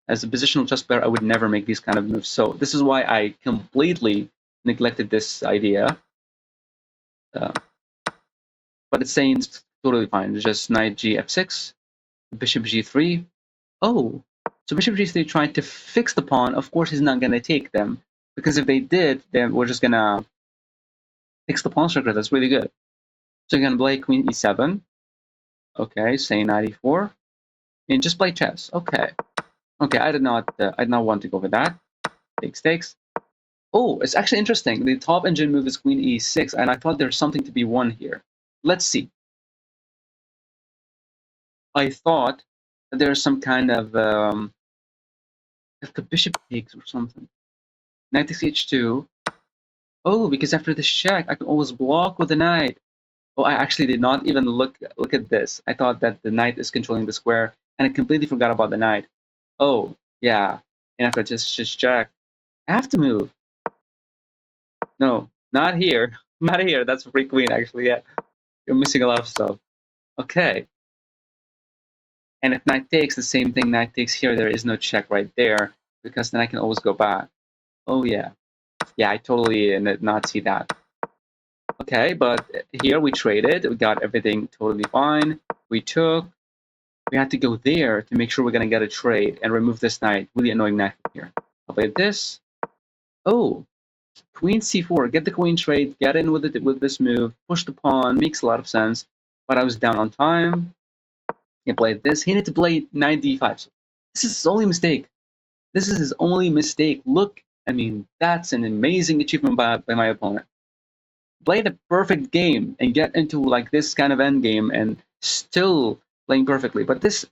positional chess player, I would never make these kind of moves. So this is why I completely neglected this idea. But it's saying it's totally fine. It's just knight g f6, bishop g3. Oh, so bishop g3 trying to fix the pawn. Of course, he's not going to take them, because if they did, then we're just going to fix the pawn structure. That's really good. So you're going to play queen e7. Okay, say knight e4. And just play chess. Okay. Okay, I did not want to go with that. Takes. Oh, it's actually interesting. The top engine move is queen e6, and I thought there's something to be won here. Let's see. I thought that there's some kind of if the bishop takes or something. Knight takes h2. Oh, because after this check, I can always block with the knight. Oh, I actually did not even look at this. I thought that the knight is controlling the square, and I completely forgot about the knight. Oh, yeah. And after just check, I have to move. No, not here. Not here. That's free queen, actually. Yeah, you're missing a lot of stuff. Okay. And if knight takes, the same thing, knight takes here, there is no check right there, because then I can always go back. Oh, yeah. Yeah, I totally did not see that. Okay, but here we traded. We got everything totally fine. We took. We had to go there to make sure we're going to get a trade and remove this knight. Really annoying knight here. I'll play this. Oh, queen c4. Get the queen trade. Get in with it with this move. Push the pawn. Makes a lot of sense. But I was down on time. He played this. He needed to play knight d5. So this is his only mistake. This is his only mistake. Look, I mean, that's an amazing achievement by my opponent. Play the perfect game and get into like this kind of end game and still playing perfectly. But this,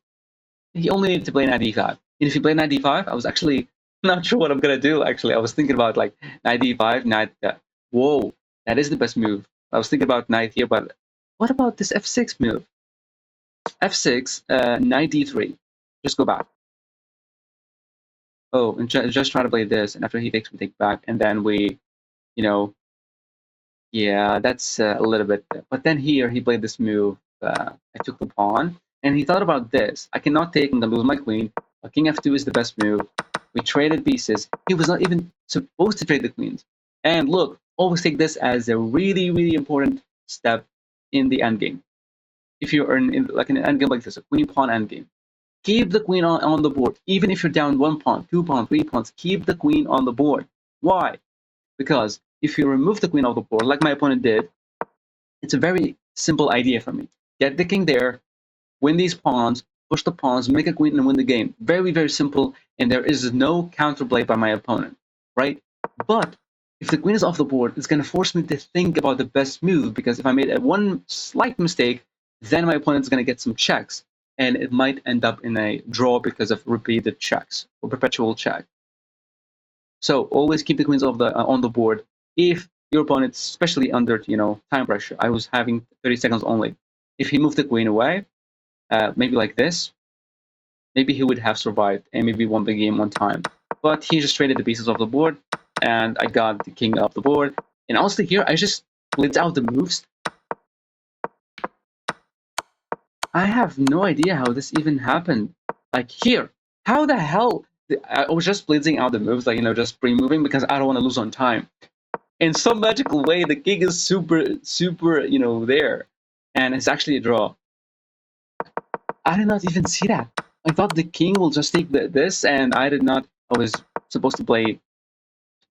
he only needed to play knight d5. And if he played knight d5, I was actually not sure what I'm gonna do. Actually, I was thinking about like knight d5, knight. Whoa, that is the best move. I was thinking about knight here, but what about this f6 move? f6, knight d3. Just go back. Oh, and just try to play this, and after he takes, we take back, and then we you know, yeah, that's a little bit. But then here he played this move. I took the pawn, and he thought about this. I cannot take. I'm gonna lose my queen. King f2 is the best move. We traded pieces. He was not even supposed to trade the queens. And look, always take this as a really, really important step in the endgame. If you're like an endgame like this, a queen pawn endgame, keep the queen on the board. Even if you're down 1 pawn, 2 pawns, 3 pawns, keep the queen on the board. Why? Because if you remove the queen off the board, like my opponent did, it's a very simple idea for me. Get the king there, win these pawns, push the pawns, make a queen, and win the game. Very, very simple, and there is no counterplay by my opponent, right? But if the queen is off the board, it's going to force me to think about the best move, because if I made one slight mistake, then my opponent's going to get some checks, and it might end up in a draw because of repeated checks or perpetual check. So always keep the queens on the board. If your opponent, especially under time pressure, I was having 30 seconds only. If he moved the queen away, maybe like this, maybe he would have survived and maybe won the game on time. But he just traded the pieces off the board, and I got the king off the board. And honestly, here I just blitzed out the moves. I have no idea how this even happened. Like here, how the hell? I was just blitzing out the moves, like just pre-moving because I don't want to lose on time. In some magical way, the king is super, there, and it's actually a draw. I did not even see that. I thought the king will just take this, and I did not. I was supposed to play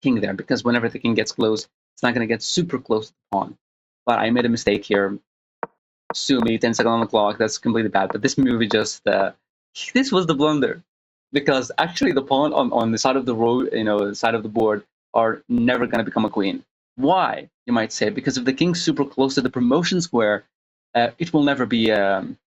king there because whenever the king gets close, it's not going to get super close to the pawn. But I made a mistake here. Sue me, 10 seconds on the clock. That's completely bad. But this movie just this was the blunder, because actually the pawn on the side of the road, the side of the board, are never going to become a queen. Why, you might say? Because if the king's super close to the promotion square, it will never be, can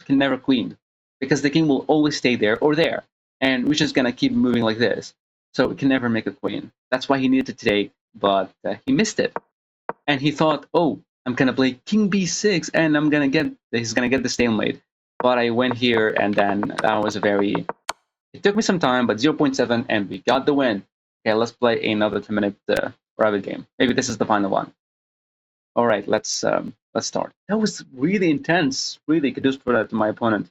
never queen, because the king will always stay there or there, and we're just going to keep moving like this. So it can never make a queen. That's why he needed to take, but he missed it. And he thought, oh, I'm going to play king b6, and he's going to get the stalemate. But I went here, and then that was it took me some time, but 0.7, and we got the win. Okay, let's play another 10-minute rabbit game. Maybe this is the final one. All right, let's start. That was really intense. Really kudos for that to my opponent.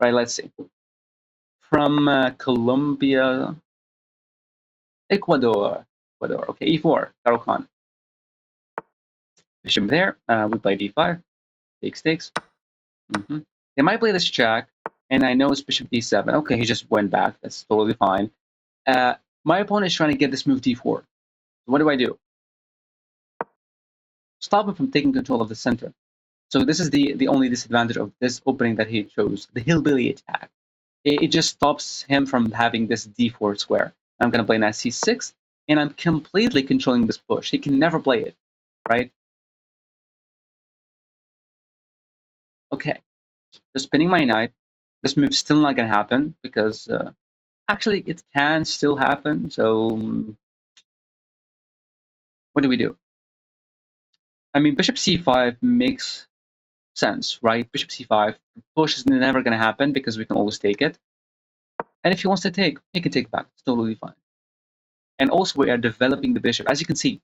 Right, let's see. From Colombia, Ecuador. Okay, e4, Caro Khan. Bishop there. We play d5. Takes. They might play this check, and I know it's bishop d7. Okay, he just went back. That's totally fine. My opponent is trying to get this move d4. So what do I do? Stop him from taking control of the center. So this is the only disadvantage of this opening that he chose, the hillbilly attack. It just stops him from having this d4 square. I'm going to play knight c6, and I'm completely controlling this push. He can never play it, right? Okay, just spinning my knight. This move's still not going to happen because actually it can still happen. So what do we do? I mean, bishop c5 makes sense, right? Bishop c5, push is never going to happen because we can always take it. And if he wants to take, he can take back. It's totally fine. And also we are developing the bishop. As you can see,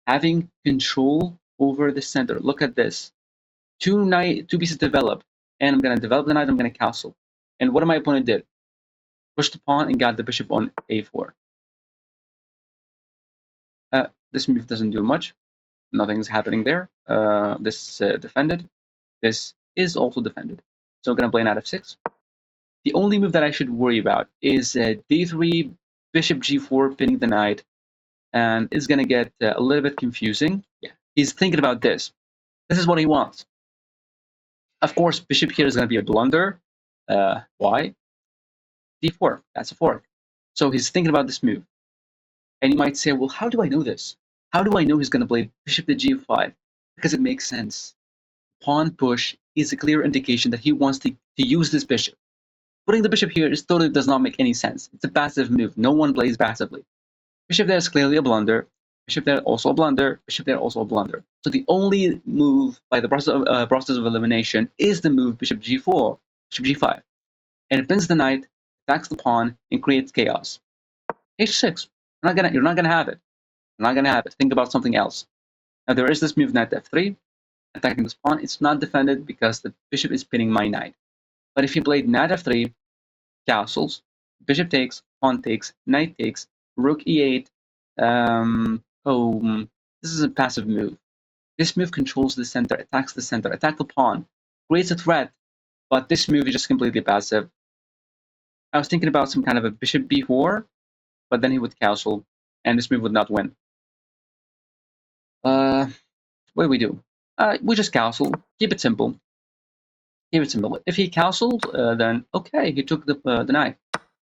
having control over the center. Look at this. Two pieces develop. And I'm going to develop the knight, I'm going to castle. And what my opponent did? Pushed the pawn and got the bishop on a4. This move doesn't do much. Nothing's happening there. This is defended. This is also defended. So I'm going to play knight f6. The only move that I should worry about is d3, bishop g4, pinning the knight. And it's going to get a little bit confusing. Yeah, he's thinking about this. This is what he wants. Of course, bishop here is going to be a blunder. Why? d4, that's a fork. So he's thinking about this move. And you might say, well, how do I know this? How do I know he's going to play bishop to g5? Because it makes sense. Pawn push is a clear indication that he wants to use this bishop. Putting the bishop here totally does not make any sense. It's a passive move. No one plays passively. Bishop there is clearly a blunder. Bishop there also a blunder. Bishop there also a blunder. So the only move by the process of elimination is the move bishop g4, bishop g5. And it pins the knight, attacks the pawn, and creates chaos. h6. You're not gonna have it. Not gonna happen. Think about something else. Now there is this move knight f3, attacking this pawn. It's not defended because the bishop is pinning my knight. But if he played knight f3, castles, bishop takes, pawn takes, knight takes, rook e8. This is a passive move. This move controls the center, attacks the center, attack the pawn, creates a threat, but this move is just completely passive. I was thinking about some kind of a bishop b4, but then he would castle, and this move would not win. What do we do? We just castle. Keep it simple. Keep it simple. If he castled, then okay, he took the knight.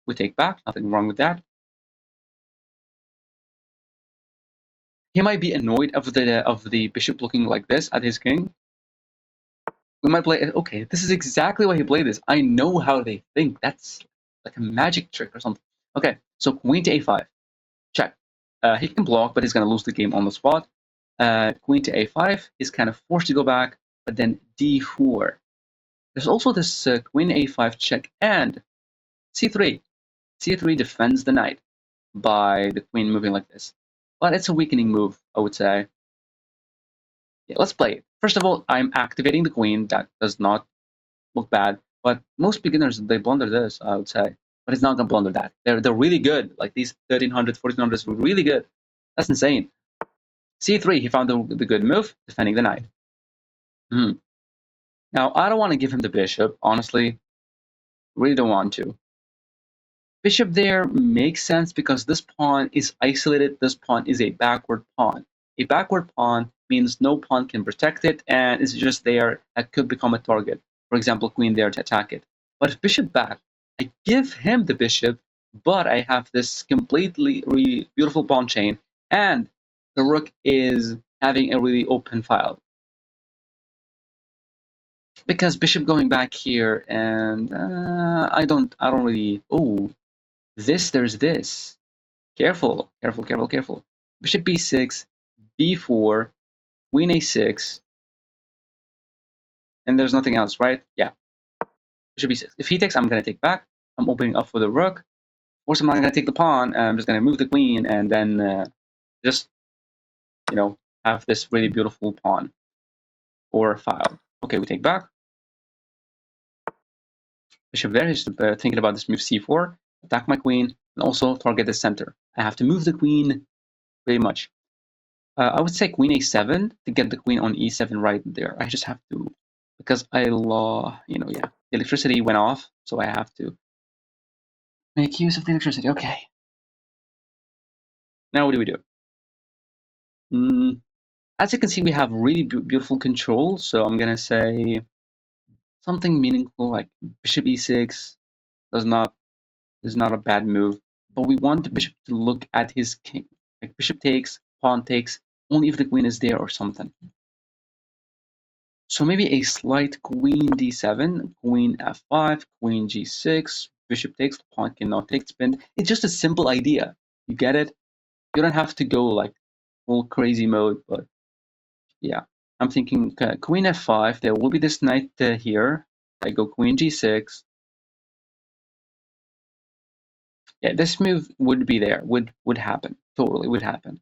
We take back. Nothing wrong with that. He might be annoyed of the bishop looking like this at his king. We might play. Okay, this is exactly why he played this. I know how they think. That's like a magic trick or something. Okay, so queen to a5. Check. He can block, but he's gonna lose the game on the spot. Queen to a5 is kind of forced to go back, but then d4. There's also this queen a5 check and c3. c3 defends the knight by the queen moving like this. But it's a weakening move, I would say. Yeah, let's play it. First of all, I'm activating the queen. That does not look bad. But most beginners, they blunder this, I would say. But it's not going to blunder that. They're really good. Like these 1300, 1400s were really good. That's insane. c3, he found the good move, defending the knight. Now, I don't want to give him the bishop, honestly. Really don't want to. Bishop there makes sense because this pawn is isolated. This pawn is a backward pawn. A backward pawn means no pawn can protect it, and it's just there. That could become a target. For example, queen there to attack it. But if bishop back, I give him the bishop, but I have this completely beautiful pawn chain, and the rook is having a really open file. Because bishop going back here, and I don't really. Oh, there's this. Careful, careful, careful, careful. Bishop b6, b4, queen a6, and there's nothing else, right? Yeah. Bishop b6. If he takes, I'm gonna take back. I'm opening up for the rook. Of course, I'm not gonna take the pawn. I'm just gonna move the queen and then just, have this really beautiful pawn or file. Okay, we take back. Bishop there is thinking about this move c4, attack my queen, and also target the center. I have to move the queen very much. I would say queen a7 to get the queen on e7 right there. I just have to, because the electricity went off, so I have to make use of the electricity. Okay. Now what do we do? As you can see, we have really beautiful control, so I'm gonna say something meaningful like bishop e6 is not a bad move, but we want the bishop to look at his king. Like bishop takes, pawn takes, only if the queen is there or something. So maybe a slight queen d7, queen f5, queen g6, bishop takes, pawn cannot take, spin. It's just a simple idea. You get it? You don't have to go like full crazy mode, but yeah. I'm thinking queen f5, there will be this knight here. I go queen g6. Yeah, this move would be there, would happen, totally would happen.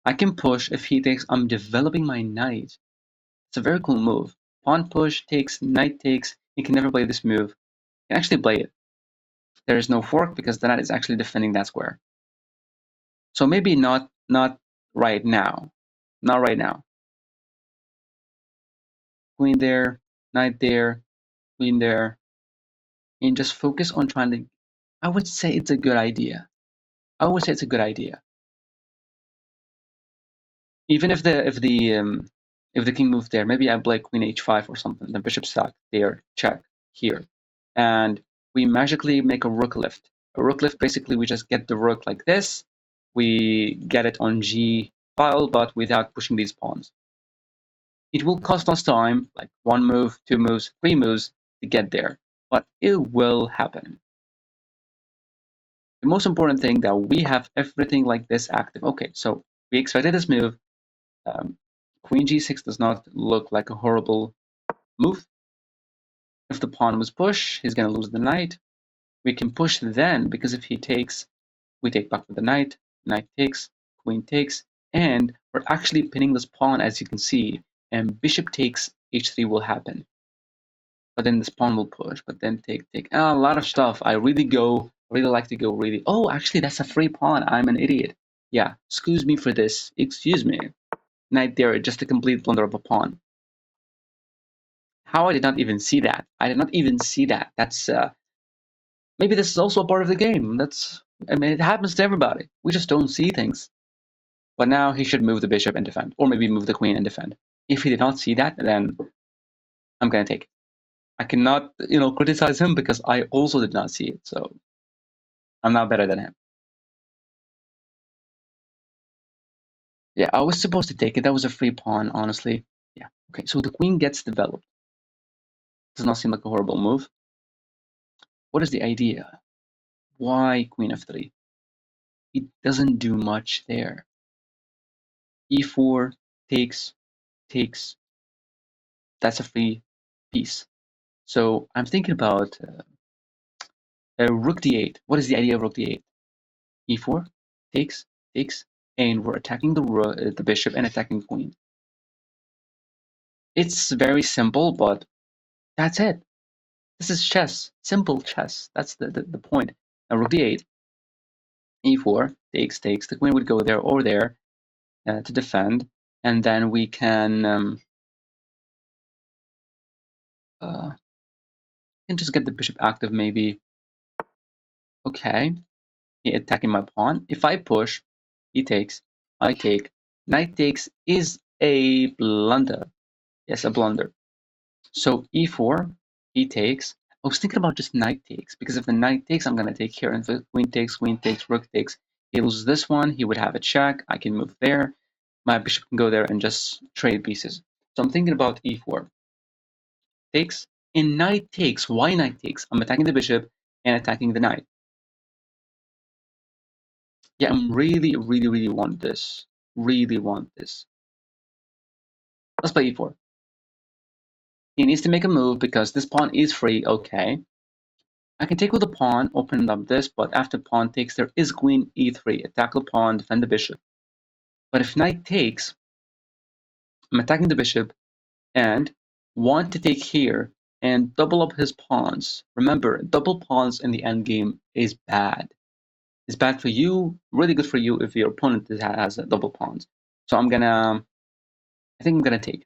I can push if he takes, I'm developing my knight. It's a very cool move. Pawn push takes, knight takes. You can never play this move. You can actually play it. There is no fork because the knight is actually defending that square. So maybe not right now. Not right now. Queen there, knight there, queen there. And just focus on trying to. I would say it's a good idea. I would say it's a good idea. Even if the king moved there, maybe I play queen h5 or something. The bishop sack there, check here, and we magically make a rook lift. A rook lift, basically, we just get the rook like this. We get it on g file, but without pushing these pawns. It will cost us time, like 1 move, 2 moves, 3 moves to get there, but it will happen. The most important thing that we have everything like this active. Okay, so we expected this move. Queen g6 does not look like a horrible move. If the pawn was pushed, he's going to lose the knight. We can push then, because if he takes, we take back with the knight. Knight takes, queen takes, And we're actually pinning this pawn, as you can see, and bishop takes h3 will happen. But then this pawn will push, but then take. A lot of stuff. I really like to go really. Oh, actually, that's a free pawn. I'm an idiot. Yeah, excuse me for this. Excuse me. Knight there, just a complete blunder of a pawn. How I did not even see that. I did not even see that. That's maybe this is also a part of the game. I mean, it happens to everybody. We just don't see things. But now he should move the bishop and defend, or maybe move the queen and defend. If he did not see that, then I'm gonna take it. I cannot, criticize him because I also did not see it. So I'm not better than him. Yeah, I was supposed to take it. That was a free pawn, honestly. Yeah. Okay, so the queen gets developed. Does not seem like a horrible move. What is the idea? Why queen f3? It doesn't do much there. e4 takes. That's a free piece. So I'm thinking about rook d8. What is the idea of rook d8? e4 takes, and we're attacking the bishop and attacking the queen. It's very simple, but that's it. This is chess, simple chess. That's the point. Now rook d8, e4 takes. The queen would go there or there to defend, and then we can just get the bishop active maybe. Okay, he attacking my pawn. If I push, he takes. I take. Knight takes is a blunder. Yes, a blunder. So e4, he takes. I was thinking about just knight takes, because if the knight takes, I'm going to take here. And if the queen takes, rook takes, he loses this one, he would have a check. I can move there. My bishop can go there and just trade pieces. So I'm thinking about e4. Takes, and knight takes. Why knight takes? I'm attacking the bishop and attacking the knight. Yeah, I'm really want this. Really want this. Let's play e4. He needs to make a move because this pawn is free. Okay. I can take with the pawn, open up this, but after pawn takes, there is queen e3. Attack the pawn, defend the bishop. But if knight takes, I'm attacking the bishop and want to take here and double up his pawns. Remember, double pawns in the endgame is bad. It's bad for you, really good for you if your opponent has double pawns. So I think I'm gonna take.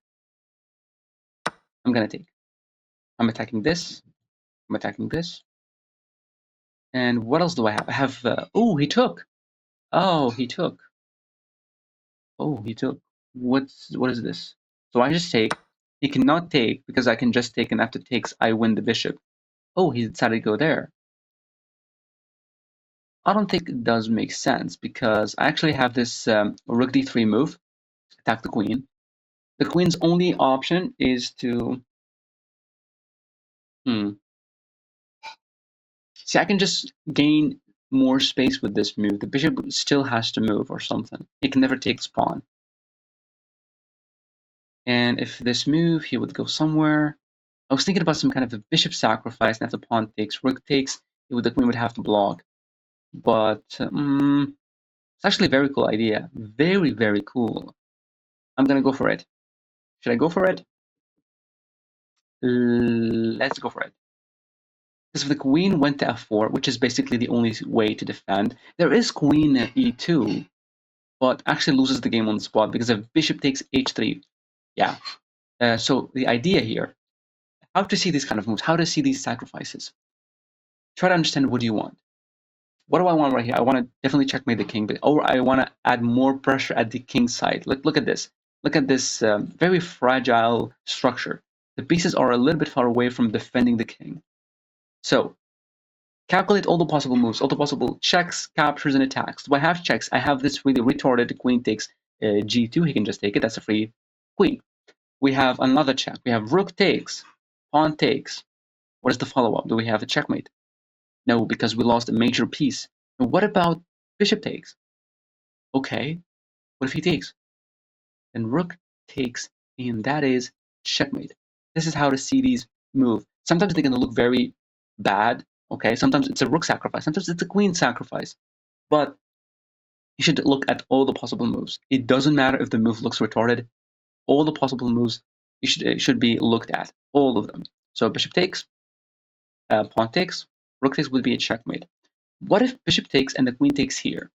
I'm attacking this. I'm attacking this. And what else do I have? I have, oh, he took. Oh, he took. Oh, he took. What is this? So I just take. He cannot take because I can just take, and after takes, I win the bishop. Oh, he decided to go there. I don't think it does make sense because I actually have this rook d3 move, attack the queen. The queen's only option is to. See, I can just gain more space with this move. The bishop still has to move or something. He can never take this pawn. And if this move, he would go somewhere. I was thinking about some kind of a bishop sacrifice, and if the pawn takes, rook takes, the queen would have to block. But it's actually a very cool idea. Very, very cool. I'm going to go for it. Should I go for it? Let's go for it. Because if the queen went to f4, which is basically the only way to defend, there is queen e2, but actually loses the game on the spot because if bishop takes h3, yeah. So the idea here, how to see these kind of moves, how to see these sacrifices. Try to understand what do you want. What do I want right here? I want to definitely checkmate the king, or I want to add more pressure at the king side. Look at this. Look at this very fragile structure. The pieces are a little bit far away from defending the king. So calculate all the possible moves, all the possible checks, captures, and attacks. Do I have checks? I have this really retarded queen takes g2. He can just take it. That's a free queen. We have another check. We have rook takes, pawn takes. What is the follow-up? Do we have a checkmate? No, because we lost a major piece. And what about bishop takes? Okay, what if he takes? Then rook takes, and that is checkmate. This is how to see these move. Sometimes they're going to look very bad. Okay, sometimes it's a rook sacrifice. Sometimes it's a queen sacrifice. But You should look at all the possible moves. It doesn't matter if the move looks retarded. All the possible moves should be looked at, all of them. So bishop takes, pawn takes, rook takes would be a checkmate. What if bishop takes and the queen takes here?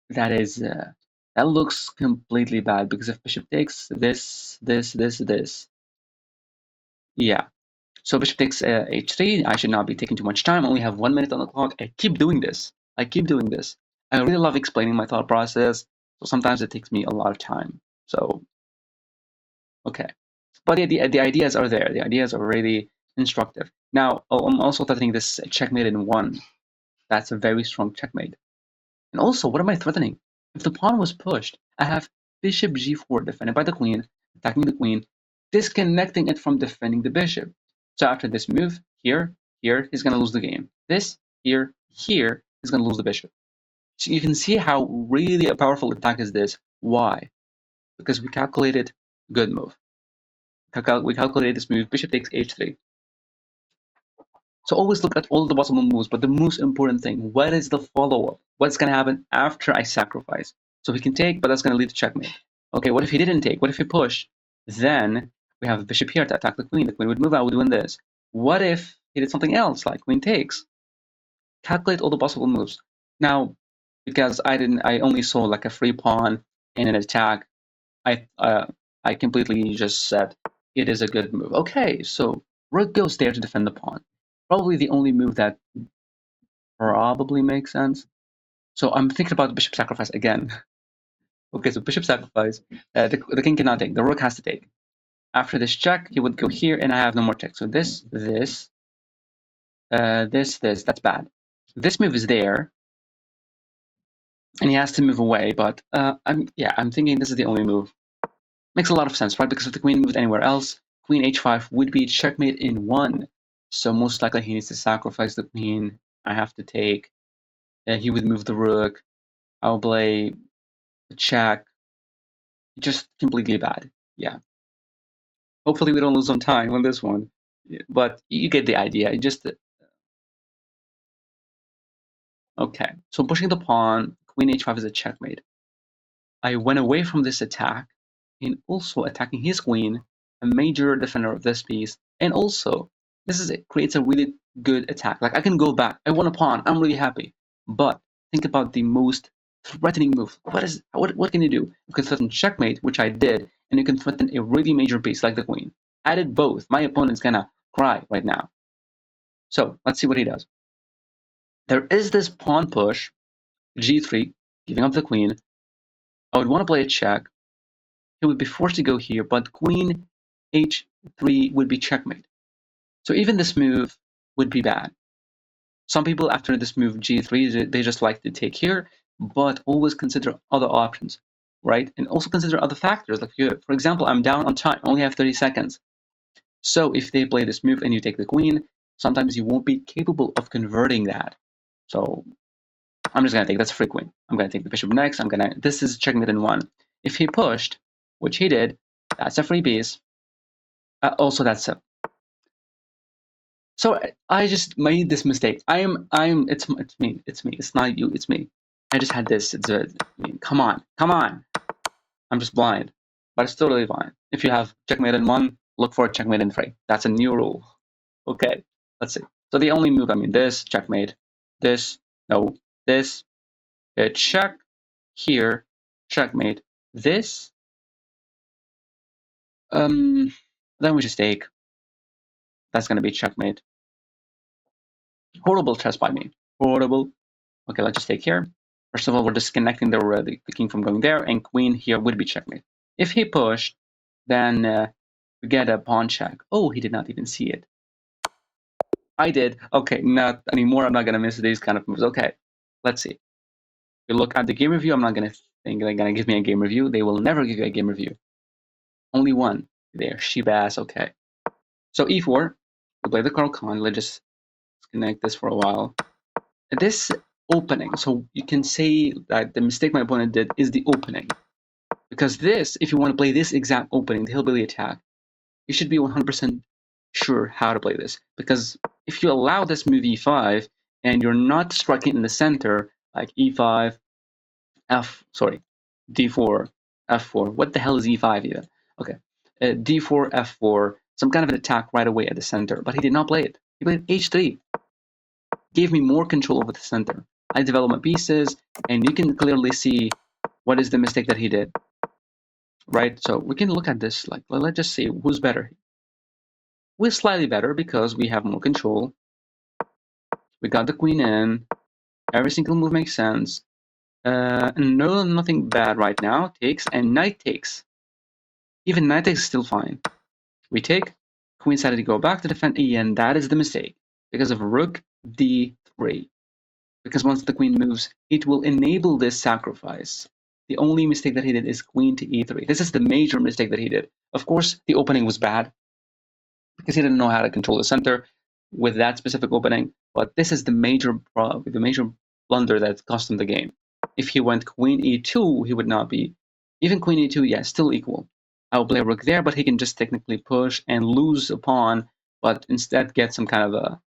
That looks completely bad, because if bishop takes this, yeah. So bishop takes h3. I should not be taking too much time. I only have 1 minute on the clock. I keep doing this. I really love explaining my thought process. So sometimes it takes me a lot of time. So, okay. But the ideas are there. The ideas are really instructive. Now, I'm also threatening this checkmate in 1. That's a very strong checkmate. And also, what am I threatening? If the pawn was pushed, I have bishop g4 defended by the queen, attacking the queen, disconnecting it from defending the bishop. So after this move, here, he's going to lose the game. This, here, he's going to lose the bishop. So you can see how really a powerful attack is this. Why? Because we calculated good move. We calculated this move, bishop takes h3. So always look at all the possible moves, but the most important thing, what is the follow-up? What's going to happen after I sacrifice? So he can take, but that's going to lead to checkmate. Okay, what if he didn't take? What if he pushed? Then we have the bishop here to attack the queen. The queen would move out, would win this. What if he did something else, like queen takes? Calculate all the possible moves. Now, because I only saw like a free pawn in an attack, I completely just said it is a good move. Okay, so rook goes there to defend the pawn. Probably the only move that probably makes sense. So I'm thinking about bishop sacrifice again. Okay, so bishop sacrifice, the king cannot take, the rook has to take. After this check, he would go here, and I have no more check. So this, that's bad. This move is there, and he has to move away, but I'm thinking this is the only move. Makes a lot of sense, right? Because if the queen moved anywhere else, queen h5 would be checkmate in 1. So most likely he needs to sacrifice the queen. I have to take. He would move the rook. I'll play the check. Just completely bad. Yeah. Hopefully we don't lose some time on this one. But you get the idea. Okay. So pushing the pawn, queen h5 is a checkmate. I went away from this attack and also attacking his queen, a major defender of this piece. And also, creates a really good attack. Like I can go back. I won a pawn. I'm really happy. But think about the most threatening move. What can you do? You can threaten checkmate, which I did, and you can threaten a really major piece like the queen. I did both. My opponent's gonna cry right now. So let's see what he does. There is this pawn push, g3, giving up the queen. I would want to play a check. He would be forced to go here, but queen h3 would be checkmate. So even this move would be bad. Some people, after this move g3, they just like to take here, but always consider other options, right? And also consider other factors. Like, for example, I'm down on time, I only have 30 seconds. So if they play this move and you take the queen, sometimes you won't be capable of converting that. So I'm just going to take, that's a free queen. I'm going to take the bishop next. This is checkmate in 1. If he pushed, which he did, that's a free piece. Also, that's a. So I just made this mistake. It's me. It's not you. It's me. I just had this. Come on. I'm just blind, but it's totally fine. If you have checkmate in 1, look for a checkmate in 3. That's a new rule. Okay, let's see. So the only move, this checkmate, this, no, this, check, here, checkmate, this. Then we just take. That's gonna be checkmate. Horrible chess by me. Horrible. Okay, let's just take here. First of all, we're disconnecting the king from going there, and queen here would be checkmate. If he pushed, then we get a pawn check. Oh, he did not even see it. I did. Okay, not anymore. I'm not gonna miss these kind of moves. Okay, let's see. If you look at the game review, I'm not gonna think they're gonna give me a game review. They will never give you a game review. Only one there. Shibas. Okay. So e4. We play the Caro-Kann. Let's just disconnect this for a while. This opening. So you can say that the mistake my opponent did is the opening. Because this, if you want to play this exact opening, the hillbilly attack, you should be 100% sure how to play this. Because if you allow this move e5 and you're not striking in the center, like e5, d4, f4. What the hell is e5 even? Okay, d4, f4, some kind of an attack right away at the center, but he did not play it. He played h3, gave me more control over the center. I developed my pieces, and you can clearly see what is the mistake that he did, right? So we can look at this, like, let's just see who's better. We're slightly better because we have more control. We got the queen in. Every single move makes sense. No, nothing bad right now. Takes, and knight takes. Even knight takes is still fine. We take, queen decided to go back to defend e, and that is the mistake because of rook d3. Because once the queen moves, it will enable this sacrifice. The only mistake that he did is queen to e3. This is the major mistake that he did. Of course, the opening was bad because he didn't know how to control the center with that specific opening. But this is the major blunder that cost him the game. If he went queen e2, he would not be. Even queen e2, yeah, still equal. I will play rook there, but he can just technically push and lose a pawn, but instead get some kind of a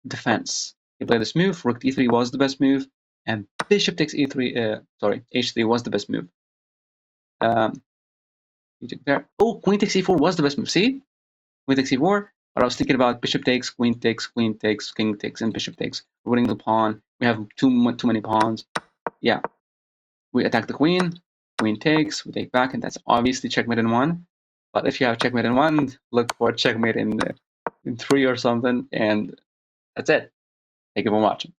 defense. He played this move. Rook d3 was the best move, and bishop takes e3. H3 was the best move. You took there. Oh, queen takes e4 was the best move. See, queen takes e4. But I was thinking about bishop takes, king takes, king takes, and bishop takes. We're winning the pawn. We have too many pawns. Yeah, we attack the queen. Queen takes. We take back, and that's obviously checkmate in 1. But if you have checkmate in 1, look for checkmate in 3 or something, and that's it. Thank you for watching.